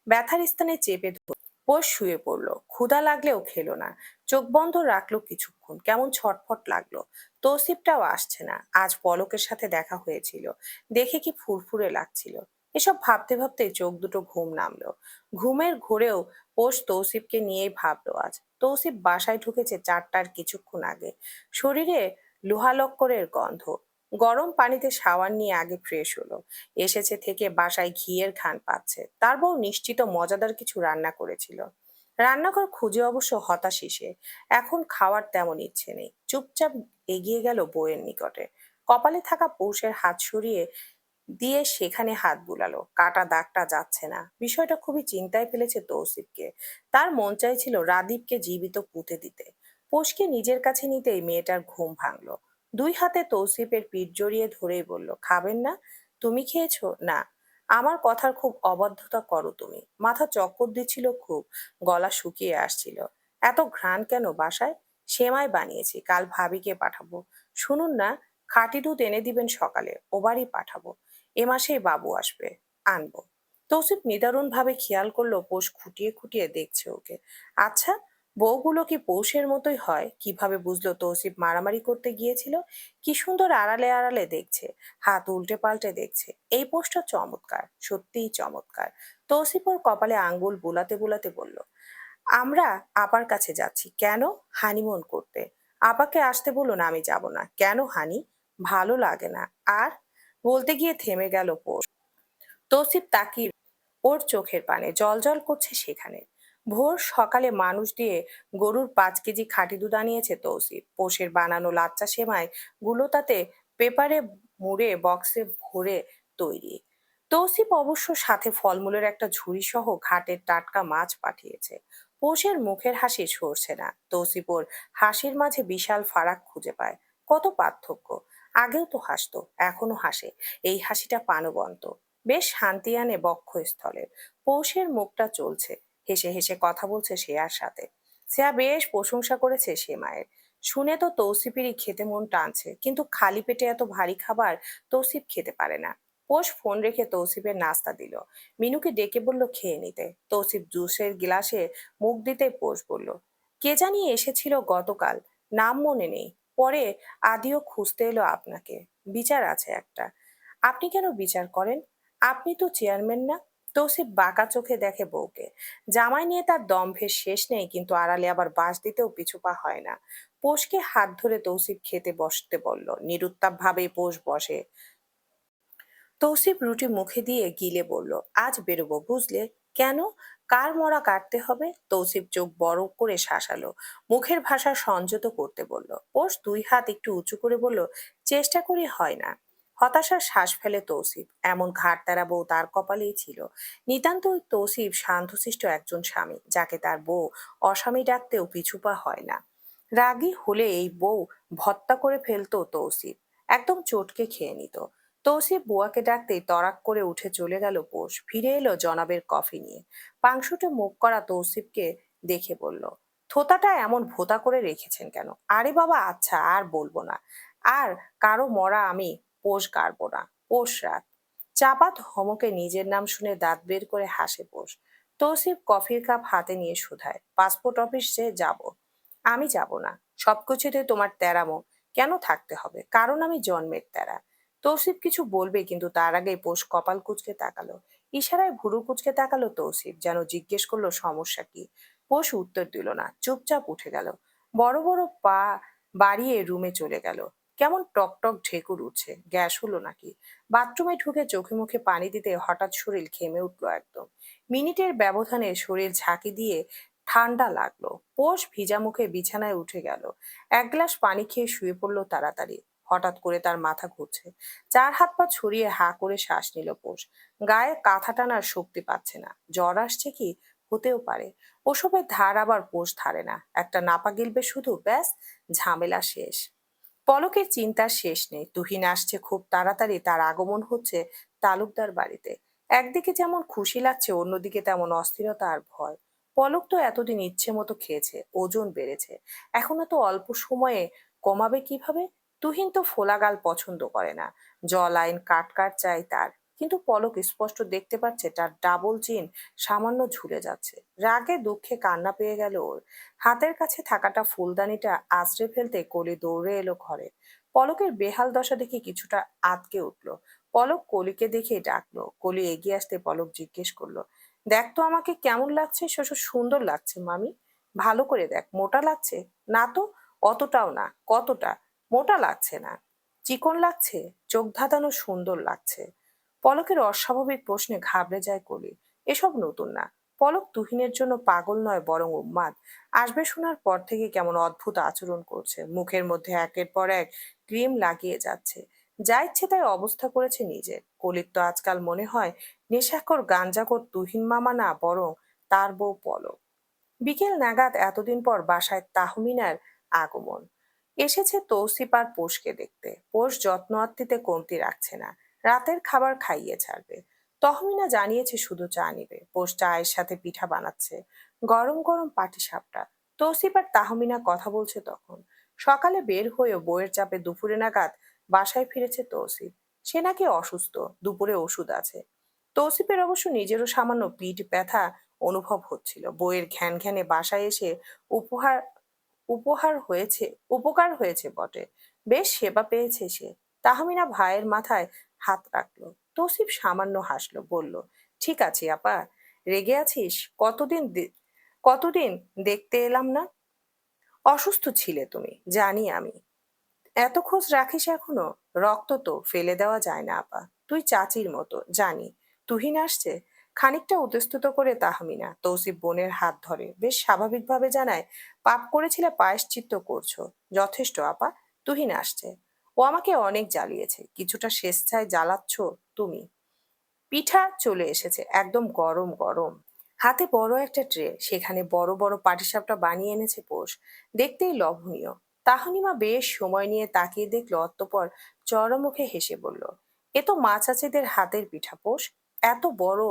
ব্যথার স্থানে চেপে ধরে পোষ শুয়ে পড়লো। ক্ষুধা লাগলেও খেলো না। চোখ বন্ধ রাখলো কিছুক্ষণ, কেমন ছটফট লাগলো। তৌসিফটাও আসছে না। আজ পলকের সাথে দেখা হয়েছিল, দেখে কি ফুরফুরে লাগছিল। এসব ভাবতে ভাবতে চোখ দুটো ঘুম নামলো। ঘুমের ঘোরেও পোষ তৌসিফকে নিয়েই ভাবলো আজ। তৌসিফ বাসায় ঢুকেছে 4টার কিছুক্ষণ আগে। শরীরে লোহালক্করের গন্ধ। গরম পানিতে শাওয়ার নিয়ে আগে ফ্রেশ হলো। এসেছে থেকে বাসায় ঘিয়ের ঘ্রাণ পাচ্ছে। তার বউ নিশ্চিত মজাদার কিছু রান্না করেছিল। রান্নাঘর খুঁজে অবশ্য হতাশই সে। এখন খাওয়ার তেমন ইচ্ছে নেই। চুপচাপ এগিয়ে গেল বউয়ের নিকটে। কপালে থাকা পৌষের হাত সরিয়ে দিয়ে সেখানে হাত বুলালো। কাটা দাগটা যাচ্ছে না। বিষয়টা খুবই চিন্তায় ফেলেছে তৌসিফকে। তার মন চাইছিল রাদীপকে জীবিত পুঁতে দিতে। পোষকে নিজের কাছে নিতেই মেয়েটার ঘুম ভাঙলো। 2 হাতে তৌসিফের পিঠ জড়িয়ে ধরেই বলল, খাবেন না? তুমি খেয়েছো? না। আমার কথার খুব অবাধ্যতা করো তুমি। মাথা চক্কর দিচ্ছিল খুব, গলা শুকিয়ে আসছিল। এত ঘ্রাণ কেন বাসায়? সেমাই বানিয়েছি, কাল ভাবিকে পাঠাবো। শুনুন না, খাঁটি দুধ এনে দিবেন সকালে, ও বাড়ি পাঠাবো। এ মাসেই বাবু আসবে, আনবো। তৌসিফ নিদারুণ ভাবে খেয়াল করলো পোষ খুঁটিয়ে খুঁটিয়ে দেখছে ওকে। আচ্ছা, বউগুলো কি পৌষের মতোই হয়? কিভাবে বুঝলো তৌসিফ মারামারি করতে গিয়েছিল? কি সুন্দর আড়ালে আড়ালে দেখছে, হাত উল্টে পাল্টে দেখছে। এই পোষটা চমৎকার, সত্যিই চমৎকার। তৌসিফ ওর কপালে আঙ্গুল বুলাতে বুলাতে বলল, আমরা আপার কাছে যাচ্ছি। কেন? হানিমুন করতে। আপাকে আসতে বলুন, আমি যাব না। কেন হানি? ভালো লাগে না। আর বলতে গিয়ে থেমে গেল পোষ। তৌসিফ তাকিয়ে, ওর চোখের পানে জল করছে সেখানে। ভোর সকালে মানুষ দিয়ে গরুর 5 কেজি খাঁটি দুধ আনিয়েছে তৌসিফ। পোষের বানানো লাচ্চা সেমাই গুলো তাতে পেপারে মুড়ে বক্সে ভরে তৈরি। তৌসিফ অবশ্য সাথে ফলমূলের একটা ঝুড়ি সহ ঘাটের টাটকা মাছ পাঠিয়েছে। পোষের মুখের হাসি সরছে না। তৌসিফ ওর হাসির মাঝে বিশাল ফারাক খুঁজে পায়। কত পার্থক্য! আগেও তো হাসতো, এখনো হাসে। এই হাসিটা প্রাণবন্ত, বেশ শান্তি আনে বক্ষস্থলে। পৌষের মুখটা চলছে, হেসে হেসে কথা বলছে শ্রেয়ার সাথে। শ্রেয়া বেশ প্রশংসা করেছে সে মায়ের। শুনে তো তৌসিফেরই খেতে মন টানছে, কিন্তু খালি পেটে এত ভারী খাবার তৌসিফ খেতে পারে না। পোষ ফোন রেখে তৌসিফের নাস্তা দিল। মিনুকে ডেকে বলল খেয়ে নিতে। তৌসিফ জুসের গ্লাসে মুখ দিতে পোষ বলল, কে জানি এসেছিল গতকাল, নাম মনে নেই। পরে আদিও খুঁজতে এলো আপনাকে। বিচার আছে একটা। আপনি কেন বিচার করেন? আপনি তো চেয়ারম্যান না? তৌসিফ বাঁকা চোখে দেখে বউকে। জামাই নিয়ে তার দম্ভের শেষ নেই, কিন্তু আড়ালে আবার বাঁশ দিতেও পিছুপা হয় না। পোষকে হাত ধরে তৌসিফ খেতে বসতে বলল। নিরুত্তাপ ভাবে পোষ বসে। তৌসিফ রুটি মুখে দিয়ে গিলে বলল, আজ বেরোবো বুঝলে। কেন? কার মরা কাটতে হবে? তৌসিফ চোখ বড় করে শাসালো, মুখের ভাষা সংযত করতে বলল। পোষ দুই হাত একটু উঁচু করে বলল, চেষ্টা করি হয় না। হতাশার শ্বাস ফেলে তৌসিফ। এমন ঘাড় তেরা বউ তার কপালেই ছিল। নিতান্ত তৌসিফ শান্তশিষ্ট একজন স্বামী, যাকে তার বউ অস্বামী ডাকতেও পিছুপা হয় না। রাগী হলে এই বউ ভত্তা করে ফেলতো তৌসিফ, একদম চটকে খেয়ে নিত। তৌসিফ বুয়াকে ডাকতেই তড়াক করে উঠে চলে গেল পোষ। ফিরে এলো জনাবের কফি নিয়ে। পাংশুটে মুখ করা তৌসিফকে দেখে বলল, থোতাটা এমন ভোতা করে রেখেছেন কেন? আরে বাবা, আচ্ছা আর বলবো না। আর কারো মরা আমি পোষ গাড়বো না। পোষ রাত। চাপা ধমকে নিজের নাম শুনে দাঁত বের করে হাসে পোষ। তৌসিফ কফির কাপ হাতে নিয়ে শুধায়, পাসপোর্ট অফিসে যাব? আমি যাব না। সবকিছুতে তোমার তেরামো কেন থাকতে হবে? কারণ আমি জন্মের তেরা। তৌসিফ কিছু বলবে, কিন্তু তার আগে পোষ কপাল কুঁচকে তাকালো। ইশারায় ভুরু কুঁচকে তাকালো তৌসিফ, যেন জিজ্ঞেস করলো সমস্যা কি। পোষ উত্তর দিল না, চুপচাপ উঠে গেল। বড় বড় পা বাড়িয়ে রুমে চলে গেল। কেমন টকটক ঢেকুর উঠছে, গ্যাস হলো নাকি? বাথরুমে ঢুকে চোখে মুখে পানি দিতে হঠাৎ শরীর ঘেমে উঠলো একদম। মিনিটের ব্যবধানে শরীর ঝাঁকি দিয়ে ঠান্ডা লাগলো। পোষ ভিজা মুখে বিছানায় উঠে গেল। এক গ্লাস পানি খেয়ে শুয়ে পড়লো তাড়াতাড়ি। হঠাৎ করে তার মাথা ঘুরছে। চার হাত পা ছড়িয়ে হা করে শ্বাস নিল পোষ। গায়ে কাঁথা টানার শক্তি পাচ্ছে না। জ্বর আসছে কি? হতেও পারে। ওসবের ধার আবার পোষ ধারে না। একটা নাপা গিলবে শুধু, ব্যাস ঝামেলা শেষ। পলকের চিন্তার শেষ নেই। তুহিন আসছে খুব তাড়াতাড়ি, তার আগমন হচ্ছে তালুকদার বাড়িতে। একদিকে যেমন খুশি লাগছে, অন্যদিকে তেমন অস্থিরতা আর ভয়। পলক তো এতদিন ইচ্ছে মতো খেয়েছে, ওজন বেড়েছে। এখন তো অল্প সময়ে কমাবে কিভাবে? তুহিন তো ফোলাগাল পছন্দ করে না। জ লাইন কাট কাট চাই তার। কিন্তু পলক স্পষ্ট দেখতে পাচ্ছে তার ডাবল চিন সামান্য ঝুলে যাচ্ছে। রাগে দুঃখে কান্না পেয়ে গেল ওর। হাতের কাছে থাকাটা ফুলদানিটা আঁচড়ে ফেলতে কলি দৌড়ে এলো ঘরে। পলকের বেহাল দশা দেখে কিছুটা আঁতকে উঠলো। পলক কলিকে দেখে ডাকলো। কলি এগিয়ে আসতে পলক জিজ্ঞেস করলো, দেখ তো আমাকে কেমন লাগছে? শ্বশুর সুন্দর লাগছে মামি। ভালো করে দেখ, মোটা লাগছে? না তো, অতটাও না। কতটা? মোটা লাগছে না। চিকন লাগছে? চোখ ধাঁধানো সুন্দর লাগছে। পলকের অস্বাভাবিক প্রশ্নে ঘাবড়ে যায় কলি। এসব নতুন না। পলক তুহিনের জন্য পাগল নয়, বরং উন্মাদ। আসবে শোনার পর থেকে কেমন অদ্ভুত আচরণ করছে। মুখের মধ্যে একের পর এক ক্রিম লাগিয়ে যাচ্ছে। যা ইচ্ছে তাই অবস্থা করেছে নিজের। কলির তো আজকাল মনে হয় নেশাখোর গাঞ্জাখোর তুহিন মামা না, বরং তার বউ পলক। বিকেল নাগাদ এতদিন পর বাসায় তাহমিনার আগমন। এসেছে তৌসিফ আর পোষকে দেখতে। পোষ যত্ন আত্তিতে কমতি রাখছে না। রাতের খাবার খাইয়ে ছাড়বে। তহমিনা জানিয়েছে শুধু চা নিবে। পোষ চায়ের সাথে পিঠা বানাচ্ছে। গরম গরম পাটিসাপটা। তৌসিফ আর তাহমিনা কথা বলছে তখন। সকালে বের হয়েও বইয়ের চাপে দুপুরে নাগাদ বাসায় ফিরেছে তৌসিফ। সে নাকি অসুস্থ, দুপুরে ওষুধ আছে। তৌসিফের অবশ্য নিজেরও সামান্য পিঠ ব্যথা অনুভব হচ্ছিল। বইয়ের ঘ্যান ঘ্যানে বাসায় এসে উপহার উপহার হয়েছে উপকার হয়েছে বটে। বেশ সেবা পেয়েছে সে। তাহমিনা ভাইয়ের মাথায় হাত রাখলো। তৌসিফ সামান্য হাসলো, বলল, ঠিক আছে আপা। রেগে আছিস? কতদিন দেখতে এলাম না। অসুস্থ ছিলে তুমি, জানি আমি। এত খোঁজ রাখিস এখনো? রক্ত তো ফেলে দেওয়া যায় না আপা। তুই চাচির মতো, জানি। তুহিন আসছে? খানিকটা উতস্তত করে তাহমিনা। তৌসিফ বোনের হাত ধরে বেশ স্বাভাবিকভাবে জানায়, পাপ করেছিলে, প্রায়শ্চিত্ত করছো। যথেষ্ট আপা। তুহিন আসছে। ও আমাকে অনেক জ্বালিয়েছে, কিছুটা স্বেচ্ছায় জ্বালাচ্ছ তুমি। পিঠা চলে এসেছে, একদম গরম গরম। হাতে বড় একটা ট্রে, সেখানে বড় বড় পাটিসাপটা বানিয়ে এনেছে পোষ। দেখতেই লোভনীয়। তাহনিমা বেশ সময় নিয়ে তাকিয়ে দেখলো, অতঃপর চরমুখে হেসে বলল, এ তো মা চাচিদের হাতের পিঠা পোষ। এত বড়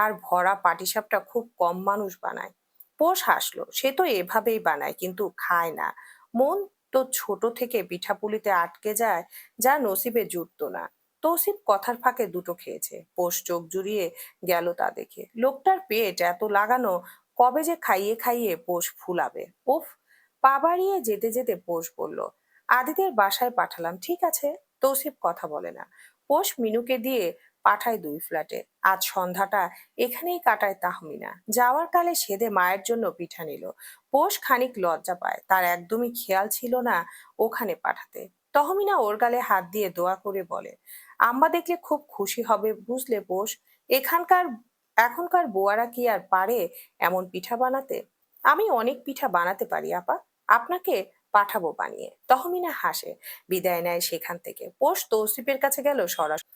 আর ভরা পাটিসাপটা খুব কম মানুষ বানায়। পোষ হাসলো। সে তো এভাবেই বানায়, কিন্তু খায় না। মন তো ছোট থেকে পিঠাপুলিতে আটকে যায়, যা নসিবে জুটতো না। তৌসিফ কথার ফাঁকে দুটো খেয়েছে। পোষ চোখ জুড়িয়ে গেল তা দেখে। লোকটার পেট এত লাগানো, কবে যে খাইয়ে খাইয়ে পোষ ফুলাবে। উফ! পা বাড়িয়ে যেতে যেতে পোষ বলল, আদিদের বাসায় পাঠালাম, ঠিক আছে? তৌসিফ কথা বলে না। পোষ মিনুকে দিয়ে পাঠায় 2 ফ্ল্যাটে। আজ সন্ধ্যাটা এখানেই কাটায় তাহমিনা। যাওয়ার কালে সেদে মায়ের জন্য পিঠা নিল। পোষ খানিক লজ্জা পায়, তার একদমই খেয়াল ছিল না ওখানে পাঠাতে। তহমিনা ওর গালে হাত দিয়ে দোয়া করে বলে, আম্মা দেখলে খুব খুশি হবে বুঝলে পোষ। এখানকার এখনকার বুয়ারা কি আর পারে এমন পিঠা বানাতে? আমি অনেক পিঠা বানাতে পারি আপা, আপনাকে পাঠাবো বানিয়ে। তহমিনা হাসে, বিদায় নেয় সেখান থেকে। পোষ তৌসিফের কাছে গেল সরাসরি।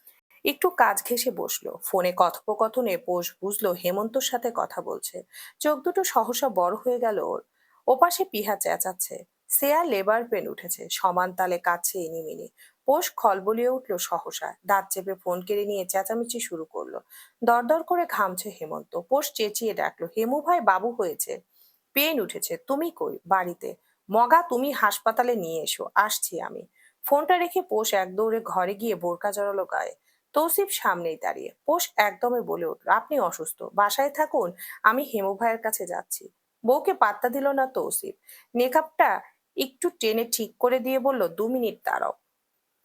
একটু কাজ ঘেঁষে বসলো। ফোনে কথোপকথনে পোষ বুঝলো হেমন্তর সাথে কথা বলছে। চোখ দুটো সহসা বড় হয়ে গেল ওর। ওপাশে পিহা চেঁচাচ্ছে। সেয়া লেবার পেন উঠেছে, সমান তালে কাঁদছে ইনিমিনি। পোষ খলবলিয়ে উঠলো সহসা, দাঁত চেপে ফোন কেড়ে নিয়ে চেঁচামেচি শুরু করলো। দরদর করে ঘামছে হেমন্ত। পোষ চেঁচিয়ে ডাকলো, হেমু ভাই, বাবু হয়েছে, পেন উঠেছে, তুমি কই? বাড়িতে। মগা, তুমি হাসপাতালে নিয়ে এসো, আসছি আমি। ফোনটা রেখে পোষ এক দৌড়ে ঘরে গিয়ে বোরকা জড়ালো গায়ে। তৌসিফ সামনেই দাঁড়িয়ে। পোষ একদমে বলে উঠল, আপনি অসুস্থ, বাসায় থাকুন, আমি হেমু ভাইয়ের কাছে যাচ্ছি। বউকে পাত্তা দিল না তৌসিফ। নেকাবটা একটু টেনে ঠিক করে দিয়ে বলল, 2 মিনিট দাঁড়াও।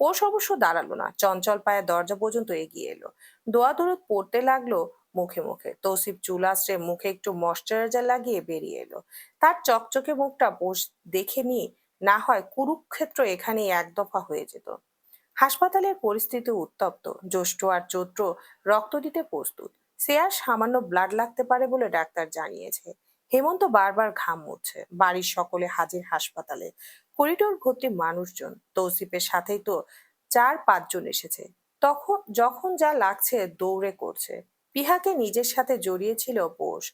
পোষ অবশ্য দাঁড়ালো না, চঞ্চল পায়ে দরজা পর্যন্ত এগিয়ে এলো। দোয়া দরুদ পড়তে লাগলো মুখে মুখে। তৌসিফ চুল আঁচড়ে মুখে একটু ময়শ্চারাইজার লাগিয়ে বেরিয়ে এলো। তার চকচকে মুখটা পোষ দেখে নি, না হয় কুরুক্ষেত্র এখানেই এক দফা হয়ে যেত। হাসপাতালের পরিস্থিতি উত্তপ্ত। জ্যৈষ্ঠ আর চৈত্র রক্ত দিতে প্রস্তুত। সে আর সামান্য ব্লাড লাগতে পারে বলে ডাক্তার জানিয়েছে। হেমন্ত বারবার ঘাম মুছছে। বাড়ির সকলে হাজির হাসপাতালে। করিডোর ভর্তি মানুষজন। তৌসিফের সাথেই তো 4-5 জন এসেছে। তখন যখন যা লাগছে দৌড়ে করছে। পিহাকে নিজের সাথে জড়িয়েছিল পোষ।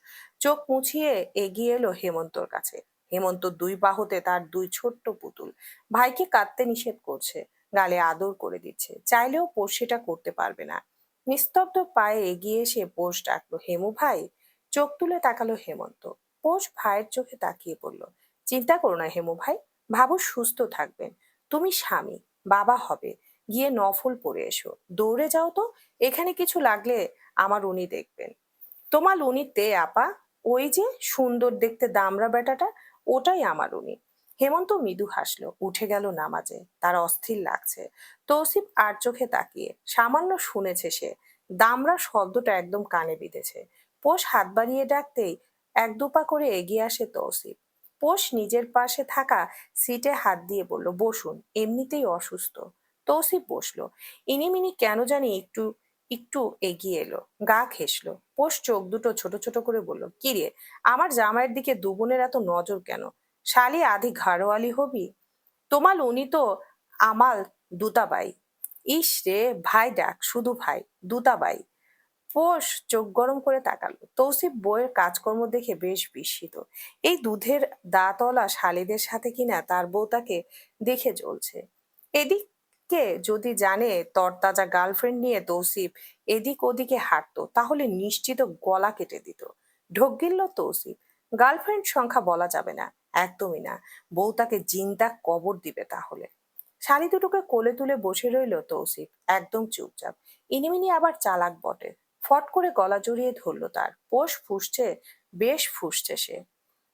চোখ মুছিয়ে এগিয়ে এলো হেমন্তর কাছে। হেমন্ত 2 বাহুতে তার 2 ছোট্ট পুতুল। ভাইকে কাঁদতে নিষেধ করছে, গালে আদর করে দিচ্ছে। চাইলেও পোষ সেটা করতে পারবে না। নিস্তব্ধ পায়ে এগিয়ে এসে পোষ ডাকলো, হেমু ভাই। চোখ তুলে তাকালো হেমন্ত। পোষ ভাইয়ের চোখে তাকিয়ে বলল, চিন্তা করো না হেমু ভাই, ভাবু সুস্থ থাকবেন। তুমি স্বামী, বাবা হবে, গিয়ে নফল পড়ে এসো। দৌড়ে যাও তো, এখানে কিছু লাগলে আমার উনি দেখবেন। তোমার উনি তে আপা? ওই যে সুন্দর দেখতে দামড়া বেটাটা, ওটাই আমার উনি। হেমন্ত মৃদু হাসলো, উঠে গেল নামাজে। তার অস্থির লাগছে। তৌসিফ আর চোখে তাকিয়ে সামান্য শুনেছে সে। দামড়া শব্দটা একদম কানে বিঁধেছে। পোষ হাত বাড়িয়ে ডাকতেই 1-2 পা করে এগিয়ে আসে তৌসিফ। পোষ নিজের পাশে থাকা সিটে হাত দিয়ে বলল, বসুন, এমনিতেই অসুস্থ। তৌসিফ বসলো। ইনিমিনি কেন জানি একটু একটু এগিয়ে এলো। গা ঘেঁষলো। পোষ চোখ দুটো ছোট ছোট করে বলল, কি রে, আমার জামাইয়ের দিকে দুবোনের এত নজর কেন? শালি আধি ঘাড়োয়ালি হবি? তোমাল উনি তো আমাল দুতাবাই। ইস রে, ভাই ডাক, শুধু ভাই, দুতাবাই। পোষ চোখ গরম করে তাকালো। তৌসিফ বইয়ের কাজকর্ম দেখে বেশ বিস্মিত। এই দুধের দাঁতওয়ালা শালিদের সাথে কিনা তার বউ তাকে দেখে জ্বলছে। এদিকে যদি জানে তরতাজা গার্লফ্রেন্ড নিয়ে তৌসিফ এদিক ওদিকে হাঁটতো, তাহলে নিশ্চিত গলা কেটে দিত। ঢোক গিলল তৌসিফ। গার্লফ্রেন্ড সংখ্যা বলা যাবে না, একদমই না। বউ তাকে জিন্দা কবর দিবে তাহলে। শাড়ি দুটোকে কোলে তুলে বসে রইল তৌসিফ, একদম চুপচাপ। ইনিমিনি আবার চালাক বটে। ফট করে গলা জড়িয়ে ধরল তার। পোষ ফুঁসছে, বেশ ফুঁসছে সে।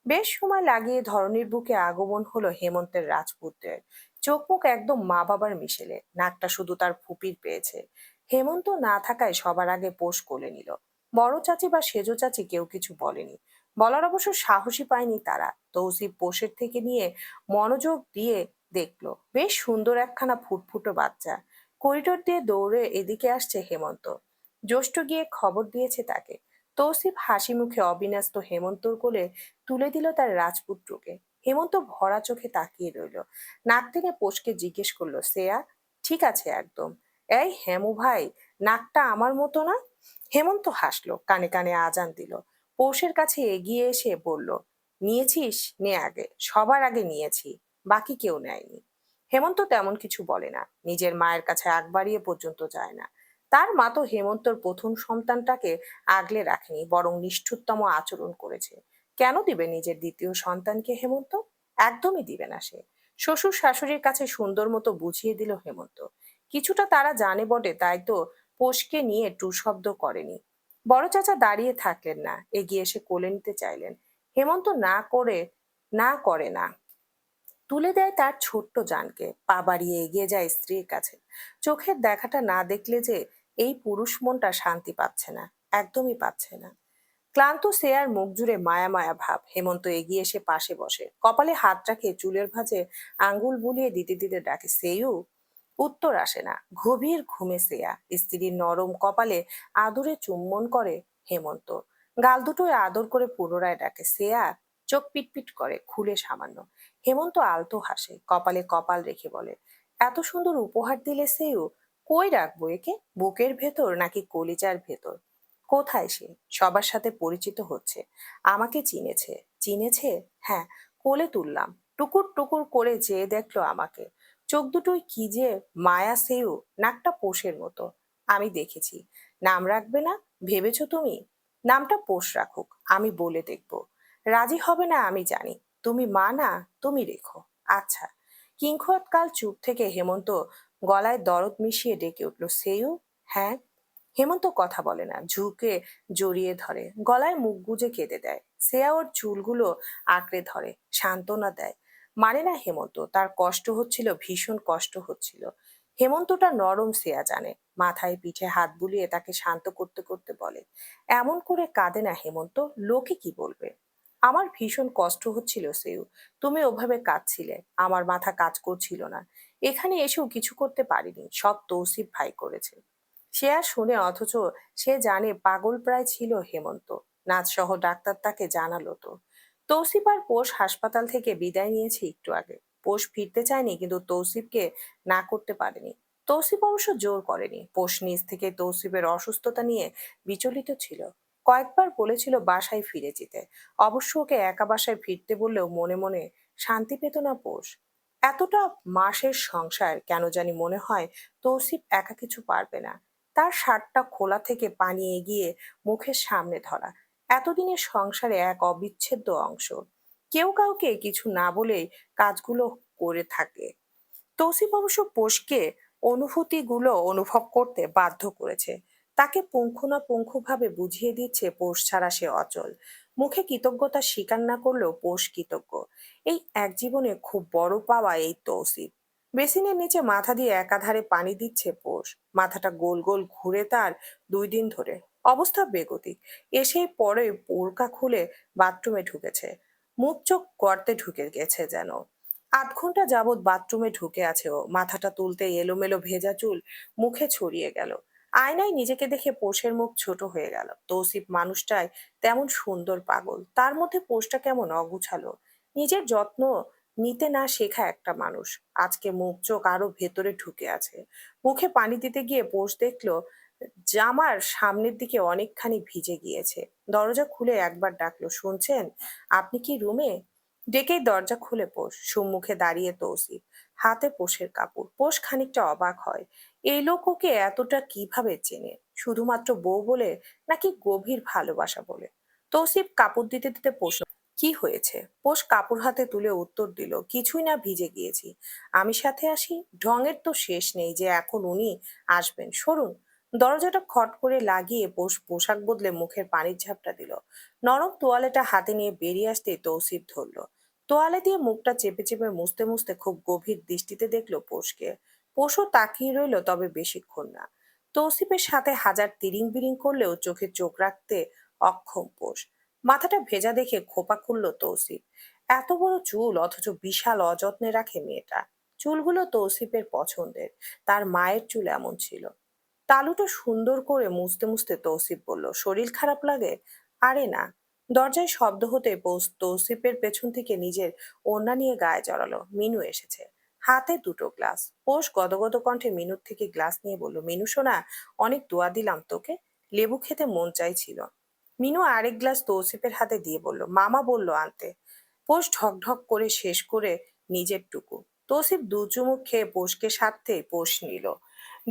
বেশ সময় লাগিয়ে ধরনীর বুকে আগমন হলো হেমন্তের রাজপুত্রের। চোখ মুখ একদম মা বাবার মিশেলে, নাকটা শুধু তার ফুপির পেয়েছে। হেমন্ত না থাকায় সবার আগে পোষ কোলে নিল। বড় চাচি বা সেজো চাচি কেউ কিছু বলেনি। বলার অবশ্য সাহসী পায়নি তারা। তৌসিফ পোষের থেকে নিয়ে মনোযোগ দিয়ে দেখলো, বেশ সুন্দর একখানা ফুটফুটো বাচ্চা। করিডোর দিয়ে দৌড়ে এদিকে আসছে হেমন্ত। জ্যৈষ্ঠ গিয়ে খবর দিয়েছে তাকে। তৌসিফ হাসি মুখে অবিন্যস্ত হেমন্তর কোলে তুলে দিল তার রাজপুত্রকে। হেমন্ত ভরা চোখে তাকিয়ে রইল। নাক টেনে পোষকে জিজ্ঞেস করলো, সেয়া ঠিক আছে একদম? এই হেমু ভাই, নাকটা আমার মতো না? হেমন্ত হাসলো, কানে কানে আজান দিল। পৌষের কাছে এগিয়ে এসে বলল, নিয়েছিস, নে আগে, সবার আগে নিয়েছি, বাকি কেউ নেয়নি। হেমন্ত তেমন কিছু বলে না, নিজের মায়ের কাছে আগ বাড়িয়ে পর্যন্ত যায় না। তার মা তো হেমন্তর প্রথম সন্তানটাকে আগলে রাখেনি, বরং নিষ্ঠুরতম আচরণ করেছে। কেন দিবে নিজের দ্বিতীয় সন্তানকে হেমন্ত? একদমই দিবে না সে। শ্বশুর শাশুড়ির কাছে সুন্দর মতো বুঝিয়ে দিল হেমন্ত। কিছুটা তারা জানে বটে, তাই তো পোষকে নিয়ে টু শব্দ করেনি। বড় চাচা দাঁড়িয়ে থাকলেন না, এগিয়ে এসে কোলে নিতে চাইলেন। হেমন্ত না করে না, তুলে দেয় তার ছোট্ট জানকে, পা বাড়িয়ে এগিয়ে যায় স্ত্রীর কাছে। চোখের দেখাটা না দেখলে যে এই পুরুষ মনটা শান্তি পাচ্ছে না, একদমই পাচ্ছে না। ক্লান্ত শ্রেয়ার মুখ জুড়ে মায়া মায়া ভাব। হেমন্ত এগিয়ে এসে পাশে বসে, কপালে হাত রাখে, চুলের ভাঁজে আঙ্গুল বুলিয়ে দিতে দিতে ডাকে, সেয়ু। উত্তর আসে না। গভীর ঘুমে শ্রেয়া। স্ত্রীর নরম কপালে আদরে চুম্বন করে হেমন্ত। গাল দুটোয় আদর করে পুনরায় ডাকে, শ্রেয়া। চোখ পিটপিট করে, খুলে সামান্য। হেমন্ত আলতো হাসে, কপালে কপাল রেখে বলে, এত সুন্দর উপহার দিলে সেয়ু, কই রাখবো একে? বুকের ভেতর নাকি কলিজার ভেতর? কোথায় সে? সবার সাথে পরিচিত হচ্ছে, আমাকে চিনেছে। চিনেছে? হ্যাঁ। কোলে তুললাম, টুকুর টুকুর করে চেয়ে দেখলো আমাকে। চোখ দুটোই কি যে মায়া সেও, নাকটা পোষের মতো। আমি দেখেছি। নাম রাখবে না ভেবেছো তুমি? নামটা পোষ রাখুক, আমি বলে দেখব। রাজি হবে না আমি জানি, তুমি মা না, তুমি রেখো। আচ্ছা। কিংখত কাল চুপ থেকে হেমন্ত গলায় দরদ মিশিয়ে ডেকে উঠল, সেয়ু। হ্যাঁ। হেমন্ত কথা বলে না, ঝুঁকে জড়িয়ে ধরে, গলায় মুখ গুজে কেঁদে দেয়। শ্রেয়া ওর চুলগুলো আঁকড়ে ধরে, সান্ত্বনা দেয়। মানে না হেমন্ত, তার কষ্ট হচ্ছিল, ভীষণ কষ্ট হচ্ছিল। হেমন্তটা নরম, শ্রেয়া জানে। মাথায় পিঠে হাত বুলিয়ে তাকে শান্ত করতে করতে বলে, এমন করে কাঁদে না হেমন্ত, লোকে কি বলবে? আমার ভীষণ কষ্ট হচ্ছিল সেও, তুমি ওভাবে কাঁদছিলে, আমার মাথা কাজ করছিল না। এখানে এসেও কিছু করতে পারিনি, সব তৌসিফ ভাই করেছে। সে আর শুনে, অথচ সে জানে পাগল প্রায় ছিল হেমন্ত। নাচ সহ ডাক্তার তাকে জানালো তো। তৌসিফ আর পোষ হাসপাতাল থেকে বিদায় নিয়েছে একটু আগে। পোষ ফিরতে চায়নি, কিন্তু তৌসিফকে না করতে পারেনি। তৌসিফ অবশ্য জোর করেনি। পোষ নিজ থেকে তৌসিফের অসুস্থতা নিয়ে বিচলিত ছিল। কয়েকবার বলেছিল বাসায় ফিরে যেতে। অবশ্য ওকে একা বাসায় ফিরতে বললেও মনে মনে শান্তি পেত না পোষ। এতটা মাসের সংসার, কেন জানি মনে হয় তৌসিফ একা কিছু পারবে না। তার শার্টটা খোলা থেকে পানি এগিয়ে মুখের সামনে ধরা, এতদিনের সংসারে এক অবিচ্ছেদ্য অংশ। কেউ কাউকে কিছু না বলেই কাজগুলো করে থাকে। তৌসিফ অবশ্য পোষকে অনুভূতিগুলো অনুভব করতে বাধ্য করেছে। তাকে পুঙ্খানুপুঙ্খভাবে বুঝিয়ে দিচ্ছে পোষ ছাড়া সে অচল। মুখে কৃতজ্ঞতা স্বীকার না করলেও পোষ কৃতজ্ঞ। এই এক জীবনে খুব বড় পাওয়া এই তৌসিফ। বেসিনের নিচে মাথা দিয়ে একাধারে পানি দিচ্ছে পোষ। মাথাটা গোল গোল ঘুরে তার 2 দিন ধরে। অবস্থা বেগতিক। এসে পরে বোরকা খুলে বাথরুমে ঢুকেছে। মুখ চোখ গর্তে ঢুকে গেছে যেন। 8 ঘন্টা যাবৎ বাথরুমে ঢুকে আছে ও। মাথাটা তুলতে এলোমেলো ভেজা চুল মুখে ছড়িয়ে গেল। আয়নায় নিজেকে দেখে পোষের মুখ ছোট হয়ে গেল। তৌসিফ মানুষটাই তেমন সুন্দর, পাগল তার মধ্যে পোষটা কেমন অগুছালো। নিজের যত্ন নিতে না শেখা একটা মানুষ। আজকে মুখ চোখ আরো ভেতরে ঢুকে আছে। মুখে পানি দিতে গিয়ে পোষ দেখলো জামার সামনের দিকে অনেকখানি ভিজে গিয়েছে। দরজা খুলে একবার ডাকলো, শুনছেন? আপনি কি রুমে? ডেকেই দরজা খুলে পোষ। সম্মুখে দাঁড়িয়ে তৌসিফ, হাতে পোষের কাপড়। পোষ খানিকটা অবাক হয়। এই লোক ওকে এতটা কিভাবে চেনে? শুধুমাত্র বউ বলে, নাকি গভীর ভালোবাসা বলে? তৌসিফ কাপড় দিতে দিতে প্রশ্ন, কি হয়েছে? পোষ কাপড় হাতে তুলে উত্তর দিল, কিছুই না, ভিজে গিয়েছি। আমি সাথে আসি? ঢঙের তো শেষ নেই যে এখন উনি আসবেন, সরুন। দরজাটা খট করে লাগিয়ে পোষ পোশাক বদলে মুখের পানির ঝাপটা দিল। নরম তোয়ালেটা হাতে নিয়ে বেরিয়ে আসতে তৌসিফ ধরল। তোয়ালে দিয়ে মুখটা চেপে চেপে মুছতে মুছতে খুব গভীর দৃষ্টিতে দেখলো পোষকে। পোষও তাকিয়ে রইল, তবে বেশিক্ষণ না। তৌসিফের সাথে হাজার তিরিং বিরিং করলেও চোখে চোখ রাখতে অক্ষম পোষ। মাথাটা ভেজা দেখে খোপা খুলল তৌসিফ। এত বড় চুল, অথচ বিশাল অযত্নে রাখে মেয়েটা। চুলগুলো তৌসিফের পছন্দের। তার মায়ের চুল এমন ছিল। তালুটা সুন্দর করে মুছতে মুছতে তৌসিফ বলল, শরীর খারাপ লাগে? আরে না। দরজায় শব্দ হতে তৌসিফের পেছন থেকে নিজের ওড়না নিয়ে গায়ে জড়ালো। মিনু এসেছে, হাতে 2টো গ্লাস। পোষ গদগদ কণ্ঠে মিনুর থেকে গ্লাস নিয়ে বলল, মিনু সোনা, অনেক দোয়া দিলাম তোকে, লেবু খেতে মন চাইছিল। মিনু আরেক গ্লাস তৌসিফের হাতে দিয়ে বলল, মামা বলল আনতে। পোষ ঢকঢক করে শেষ করে নিজের টুকু। তৌসিফ 2 চুমুক খেয়ে পোষকে সাথে পোষ নিল।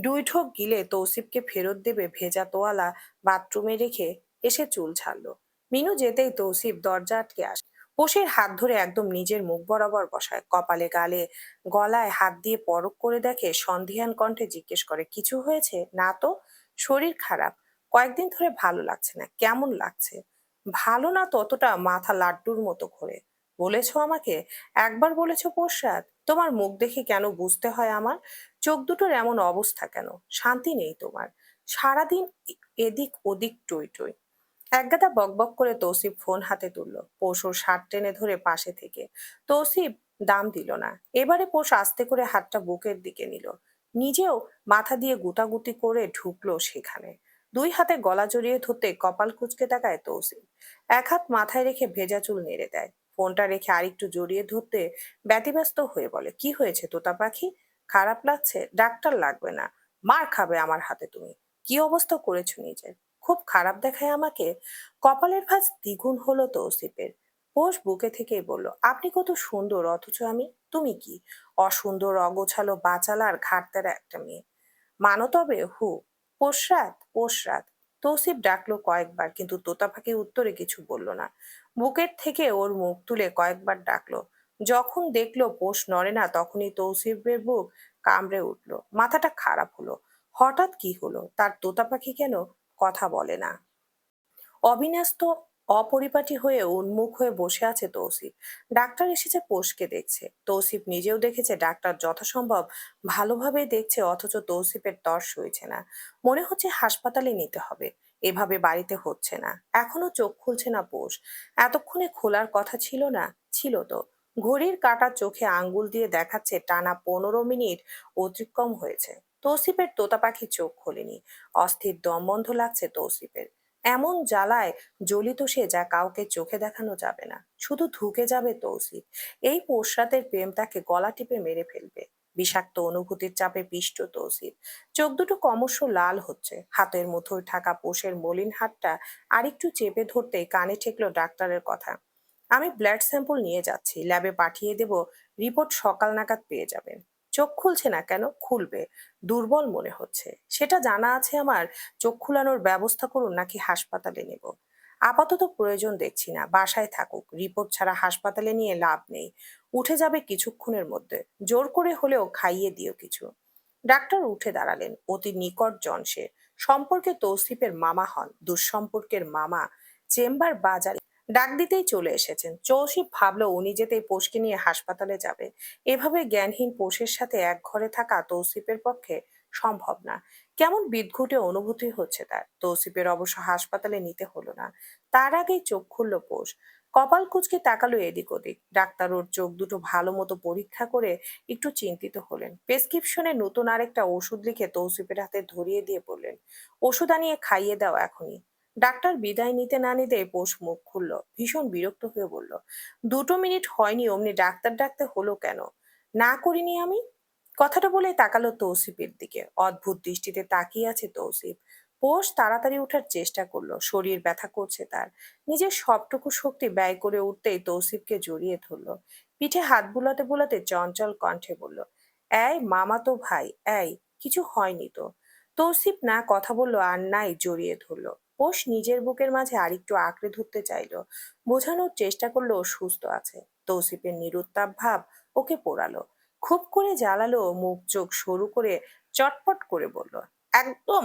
2 ঢোক গিলে তৌসিফকে ফেরত দেবে ভেজা তোয়ালা বাথরুমে রেখে এসে চুল ছাড়লো। মিনু যেতেই তৌসিফ দরজা আটকে আসে। পোষের হাত ধরে একদম নিজের মুখ বরাবর বসায়, কপালে গালে গলায় হাত দিয়ে পরখ করে দেখে, সন্ধিহান কণ্ঠে জিজ্ঞেস করে, কিছু হয়েছে? না তো। শরীর খারাপ, কয়েকদিন ধরে ভালো লাগছে না। কেমন লাগছে? ভালো না ততটা, মাথা লাড্ডুর মতো ঘোরে। বলেছো আমাকে, একবার বলেছো পোষরাত। তোমার মুখ দেখে কেন বুঝতে হয় আমার? চোখ দুটোর এমন অবস্থা কেন? শান্তি নেই তোমার? সারাদিন এদিক ওদিক টই টই। একগাদা বকবক করে তৌসিফ ফোন হাতে তুলল। পোষ ওর শার্ট টেনে ধরে পাশে থেকে। তৌসিফ দাম দিল না। এবারে পোষ আস্তে করে হাতটা বুকের দিকে নিল। নিজেও মাথা দিয়ে গুতাগুতি করে ঢুকলো সেখানে। দুই হাতে গলা জড়িয়ে ধরতে কপাল কুঁচকে তাকায় তৌসিফ। এক হাত মাথায় রেখে ভেজা চুল নেড়ে দেয়। ফোনটা রেখে আরেকটু জড়িয়ে ধরতে ব্যতিব্যস্ত হয়ে বলে, কি হয়েছে তোতা পাখি? খারাপ লাগছে? ডাক্তার লাগবে না। মার খাবে আমার হাতে তুমি। কি অবস্থা করেছো নিজের? খুব খারাপ দেখায় আমাকে। কপালের ভাঁজ দ্বিগুণ হলো তৌসিফের। পোষ বুকে থেকেই বলল, আপনি কত সুন্দর, অথচ আমি? তুমি কি? অসুন্দর, অগোছালো, বাচালার ঘাটতেরা একটা মেয়ে। মানো তবে? হু। পোষরাত, পোষরাত। তৌসিফ ডাকলো কয়েকবার, কিন্তু তোতা পাখি উত্তরে কিছু বলল না। বুকের থেকে ওর মুখ তুলে কয়েকবার ডাকলো। যখন দেখলো পোষ নড়ে না, তখনই তৌসিফের বুক কামড়ে উঠলো। মাথাটা খারাপ হলো। হঠাৎ কি হলো তার? তোতা পাখি কেন কথা বলে না? অবিন্যস্ত অপরিপাটি হয়ে উন্মুখ হয়ে বসে আছে তৌসিফ। ডাক্তার এসেছে, পোষকে দেখছে। তৌসিফ নিজেও দেখেছে ডাক্তার যথাসম্ভব ভালোভাবেই দেখছে, অথচ তৌসিফের তর সইছে না। মনে হচ্ছে হাসপাতালে নিতে হবে। এভাবে বাড়িতে হচ্ছে না। এখনো চোখ খুলছে না পোষ। এতক্ষণে খোলার কথা ছিল না? ছিল তো। ঘড়ির কাঁটা চোখে আঙ্গুল দিয়ে দেখাচ্ছে টানা 15 মিনিট অতিক্রম হয়েছে। তৌসিফের তোতা পাখি চোখ খোলেনি। অস্থির দম বন্ধ লাগছে তৌসিফের। এমন জ্বালায় জ্বলিত সে, যা কাউকে চোখে দেখানো যাবে না। শুধু ধুকে যাবে তৌসিফ। এই পোষরাতের প্রেম তাকে গলা টিপে মেরে ফেলবে। বিষাক্ত অনুভূতির চাপে পিষ্ট তৌসিফ। চোখ দুটো ক্রমশ লাল হচ্ছে। হাতের মুঠোয় থাকা পোষের মলিন হাতটা আরেকটু চেপে ধরতেই কানে ঠেকলো ডাক্তারের কথা। আমি ব্লাড স্যাম্পল নিয়ে যাচ্ছি, ল্যাবে পাঠিয়ে দেব। রিপোর্ট সকাল নাগাদ পেয়ে যাবেন। চোখ খুলছে না কেন? খুলবে। দুর্বল মনে হচ্ছে, সেটা জানা আছে আমার। চোখ খুলানোর ব্যবস্থা করুন, নাকি হাসপাতালে নেব? আপাতত প্রয়োজন দেখছি না, বাসায় থাকুক। রিপোর্ট ছাড়া হাসপাতালে নিয়ে লাভ নেই। উঠে যাবে কিছুক্ষণের মধ্যে। জোর করে হলেও খাইয়ে দিও কিছু। ডাক্তার উঠে দাঁড়ালেন। অতি নিকট জন সে। সম্পর্কে তৌসিফের মামা হন, দুঃসম্পর্কের মামা। চেম্বার বাজারে ডাক দিতেই চলে এসেছেন। তৌসিফ ভাবলো উনি যেতেই পোষকে নিয়ে হাসপাতালে যাবে। এভাবে জ্ঞানহীন পোষের সাথে এক ঘরে থাকা তৌসিফের পক্ষে সম্ভব না। কেমন বিদঘুটে অনুভূতি হচ্ছে তার। তৌসিফের অবশ্য হাসপাতালে নিতে হলো না। তার আগেই চোখ খুলল পোষ। কপাল কুঁচকে তাকালো এদিক ওদিক। ডাক্তার ওর চোখ দুটো ভালো মতো পরীক্ষা করে একটু চিন্তিত হলেন। প্রেসক্রিপশনে নতুন আরেকটা ওষুধ লিখে তৌসিফের হাতে ধরিয়ে দিয়ে বললেন, ওষুধ আনিয়ে খাইয়ে দাও এখনই। ডাক্তার বিদায় নিতে না নিতে পোষ মুখ খুলল। ভীষণ বিরক্ত হয়ে বলল, 2 মিনিট হয়নি অমনি ডাক্তার ডাকতে হলো কেন? না করিনি আমি। কথাটা বলে তাকালো তৌসিফের দিকে। অদ্ভুত দৃষ্টিতে তাকিয়ে আছে তৌসিফ। পোষ তাড়াতাড়ি ওঠার চেষ্টা করলো। শরীর ব্যথা করছে তার। নিজের সবটুকু শক্তি ব্যয় করে উঠতেই তৌসিফকে জড়িয়ে ধরলো। পিঠে হাত বুলাতে বুলাতে চঞ্চল কণ্ঠে বলল, এই মামাতো ভাই, এই, কিছু হয়নি তো? তৌসিফ না কথা বলল আর নাই জড়িয়ে ধরলো। পোষ নিজের বুকের মাঝে আরেকটু আঁকড়ে ধরতে চাইলো। বোঝানোর চেষ্টা করলো ও সুস্থ আছে। তৌসিফের নিরুত্তাপ ভাব ওকে পোড়ালো। খুব করে জ্বালালো। মুখ চোখ সরু করে চটপট করে বলল, একদম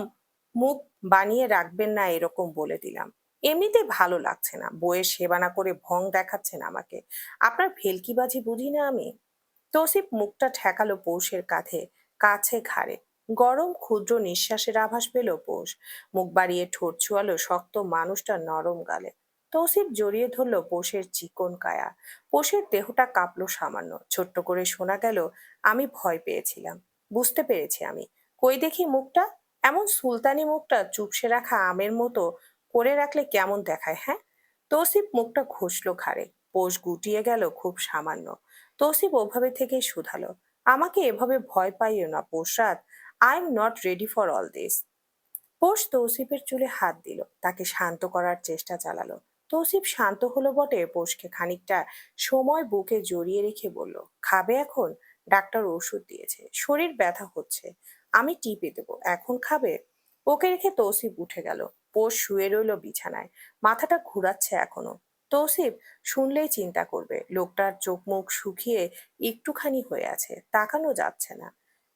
মুখ বানিয়ে রাখবেন না, এরকম বলে দিলাম। এমনিতে ভালো লাগছে না। বইয়ের সেবা না করে ভং দেখাচ্ছেন আমাকে। আপনার ভেলকিবাজি বুঝি না আমি? তৌসিফ মুখটা ঠেকালো পৌষের কাঁধে, কাছে ঘাড়ে। গরম ক্ষুদ্র নিঃশ্বাসের আভাস পেল পৌষ। মুখ বাড়িয়ে ঠোঁট ছোঁয়ালো শক্ত মানুষটা নরম গালে। তৌসিফ জড়িয়ে ধরলো পৌষের চিকন কায়া। পৌষের দেহটা কাঁপলো সামান্য। ছোট্ট করে শোনা গেল, আমি ভয় পেয়েছিলাম। বুঝতে পেরেছি আমি। কই দেখি মুখটা। এমন সুলতানি মুখটা চুপসে রাখা আমের মতো করে রাখলে কেমন দেখায়, হ্যাঁ? তৌসিফ মুখটা ঘষলো ঘাড়ে। পৌষ গুটিয়ে গেল খুব সামান্য। তৌসিফ ওভাবে থেকেই শুধালো, আমাকে এভাবে ভয় পাইও না Poshrat. I am not ready for all this. Poush তৌসিফের চুলে হাত দিল, তাকে শান্ত করার চেষ্টা চালালো। তৌসিফ শান্ত হলো বটে। পোষকে খানিকটা সময় বুকে জড়িয়ে রেখে বলল, খাবে এখন? ডাক্তার ওষুধ দিয়েছে, শরীর ব্যথা হচ্ছে, আমি টিপে দেবো, এখন খাবে? ওকে রেখে তৌসিফ উঠে গেল। পোষ শুয়ে রইল বিছানায়। মাথাটা ঘুরাচ্ছে এখনো। তৌসিফ শুনলেই চিন্তা করবে লোকটার চোখ মুখ শুকিয়ে একটুখানি হয়ে আছে, তাকানো যাচ্ছে না।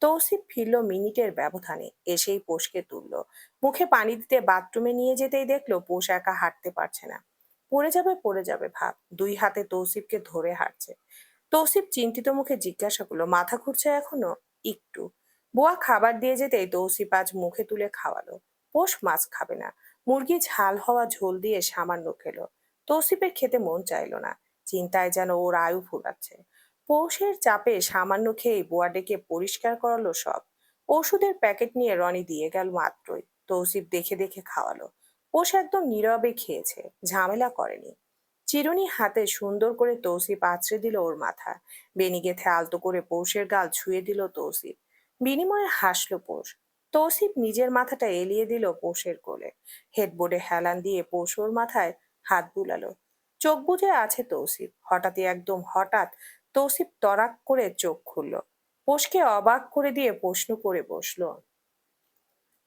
তৌসিফ ফিরল মিনিটের ব্যবধানে, এসেই পোষকে তুললো, মুখে পানি দিতে বাথরুমে নিয়ে যেতেই দেখলো পোষ একা হাঁটতে পারছে না। পড়ে যাবে ভাব, দুই হাতে তৌসিফকে ধরে হাঁটছে। তৌসিফ চিন্তিত মুখে জিজ্ঞাসা করলো, মাথা ঘুরছে এখনো? একটু। বুয়া খাবার দিয়ে যেতেই তৌসিফ আজ মুখে তুলে খাওয়ালো। পোষ মাছ খাবে না, মুরগি ঝাল হওয়া ঝোল দিয়ে সামান্য খেলো। তৌসিফের খেতে মন চাইলো না, চিন্তায় যেন ওর আয়ু ফুরাচ্ছে। পৌষের চাপে সামান্য খেয়েই বুয়া ডেকে পরিষ্কার করালো সব। ওষুধের প্যাকেট নিয়ে রনি দিয়ে গেল মাত্রই। তৌসিফ দেখে দেখে খাওয়ালো। পোষ একদম নীরবে খেয়েছে, ঝামেলা করেনি। চিরুনি হাতে সুন্দর করে তৌসিফ আঁচড়ে দিল ওর মাথা। বেনি গেথে আলতো করে পৌষের গাল ছুঁয়ে দিল তৌসিফ। বিনিময়ে হাসলো পৌষ। তৌসিফ নিজের মাথাটা এলিয়ে দিল পৌষের কোলে। হেডবোর্ডে হেলান দিয়ে পৌষ ওর মাথায় হাত বুলালো। চোখ বুজে আছে তৌসিফ। হঠাৎই একদম হঠাৎ তৌসিফ তরাক করে চোখ খুলল। পৌষকে অবাক করে দিয়ে প্রশ্ন করে বসলো,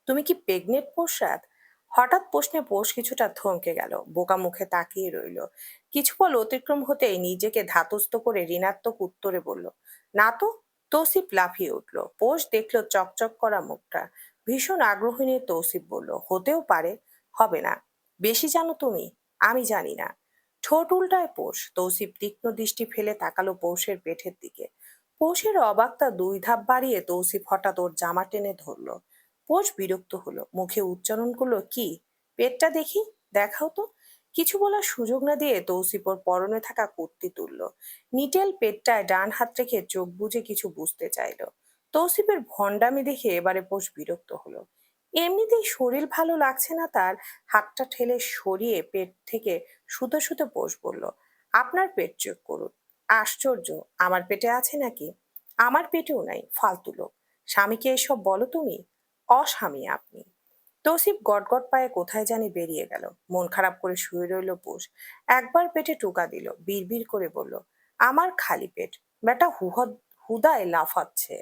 তুমি কি প্রেগনেন্ট পোষাদ? হঠাৎ প্রশ্নে পোষ কিছুটা থমকে গেল, বোকা মুখে তাকিয়ে রইল। কিছু পল অতিক্রম হতেই নিজেকে ধাতস্থ করে ঋণাত্মক উত্তরে বলল, না তো। তৌসিফ লাফিয়ে উঠল। পোষ দেখলো চকচক করা মুখটা। ভীষণ আগ্রহ নিয়ে তৌসিফ বলল, হতেও পারে, হবে না। বেশি জানো তুমি? আমি জানি না। ঠোঁট উল্টায় পোষ। তৌসিফ তীক্ষ্ণ দৃষ্টি ফেলে তাকালো পৌষের পেটের দিকে। পৌষের অবাকটা দুই ধাপ বাড়িয়ে তৌসিফ হঠাৎ ওর জামা টেনে ধরলো। পোষ বিরক্ত হলো, মুখে উচ্চারণ করলো, কি? পেটটা দেখি, দেখাও তো। কিছু বলার সুযোগ না দিয়ে তৌসিফ ওর পরনে থাকা কুর্তি তুললো। নিটেল পেটটায় ডান হাত রেখে চোখ বুজে কিছু বুঝতে চাইলো। তৌসিফের ভণ্ডামি দেখে এবারে পোষ বিরক্ত হলো। এমনিতেই শরীর ভালো লাগছে না তার। হাতটা ঠেলে সরিয়ে পেট থেকে শুতে শুতে পোষ বলল, আপনার পেট চেক করুন। আশ্চর্য, আমার পেটে আছে নাকি? আমার পেটেও নাই, ফালতু লোক। স্বামীকে এসব বলো তুমি? অস্বামী আপনি। তৌসিফ গটগট পায়ে কোথায় জানি বেরিয়ে গেল। মন খারাপ করে শুয়ে রইল পোষ। একবার পেটে টোকা দিল, বিড়বিড় করে বলল, আমার খালি পেট। বেটা হুদায় লাফাচ্ছে।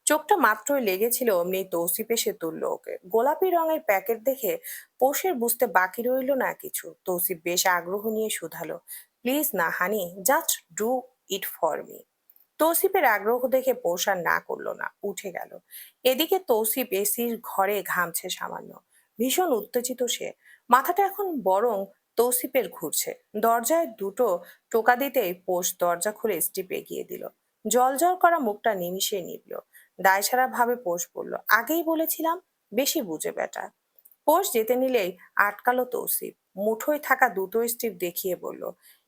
চোখটা মাত্রই লেগেছিল, অমনি তৌসিফ এসে তুললো ওকে। গোলাপি রঙের প্যাকেট দেখে পোষের বুঝতে বাকি রইল না কিছু। তৌসিফ বেশ আগ্রহ নিয়ে শুধালো, প্লিজ না honey, just do it for me. তৌসিফের আগ্রহ দেখে পৌষ আর না করলো না, উঠে গেল। এদিকে তৌসিফ এসির ঘরে ঘামছে সামান্য। ভীষণ উত্তেজিত সে। মাথাটা এখন বরং তৌসিফের ঘুরছে। দরজায় দুটো টোকা দিতেই পৌষ দরজা খুলে স্টিপ এগিয়ে দিল। জলজল করা মুখটা নিমিষে নিবল। দায়সারা ভাবে পৌষ বলল, আগেই বলেছিলাম, বেশি বুঝে বেটা। পৌষ যেতে নিলেই আটকালো তৌসিফ। মুঠোয় থাকা দুটো স্টিপ দেখিয়ে বলল,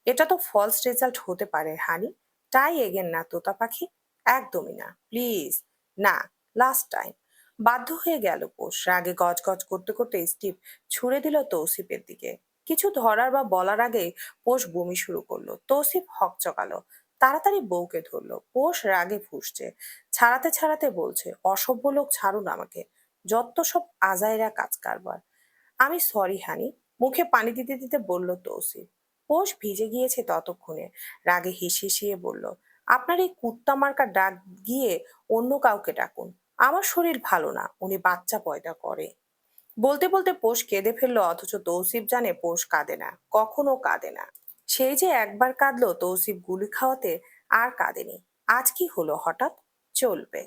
এটা তো ফলস রেজাল্ট হতে পারে হানি। ট্রাই এগেন না তোতা পাখি। একদমই না, প্লিজ। না, লাস্ট টাইম। বাধ্য হয়ে গেল পোষ। রাগে গজগজ করতে করতে স্টিভ ছুড়ে দিল তৌসিফের দিকে। কিছু ধরার বা বলার আগে পোষ বমি শুরু করলো। তৌসিফ হকচকালো, তাড়াতাড়ি বউকে ধরলো। পোষ রাগে ফুঁসছে, ছাড়াতে ছাড়াতে বলছে, অসভ্য লোক, ছাড়ুন আমাকে। যত সব আজাইরা কাজ কারবার। আমি সরি হানি, মুখে পানি দিতে দিতে বলল তৌসিফ। পোষ ভিজে গিয়েছে ততক্ষণে। রাগে হিসিয়ে বলল, আপনার এই কুত্তা মার্কা ডাক গিয়ে অন্য কাউকে ডাকুন। আমার শরীর ভালো না, উনি বাচ্চা পয়দা করে। বলতে বলতে পোষ কেঁদে ফেললো, অথচ তৌসিফ জানে পোষ কাঁদে না, কখনো কাঁদে না। সেই যে একবার কাঁদলো তৌসিফ গুলি খাওয়াতে, আর কাঁদেনি। আজ কি হলো হঠাৎ? চলবে।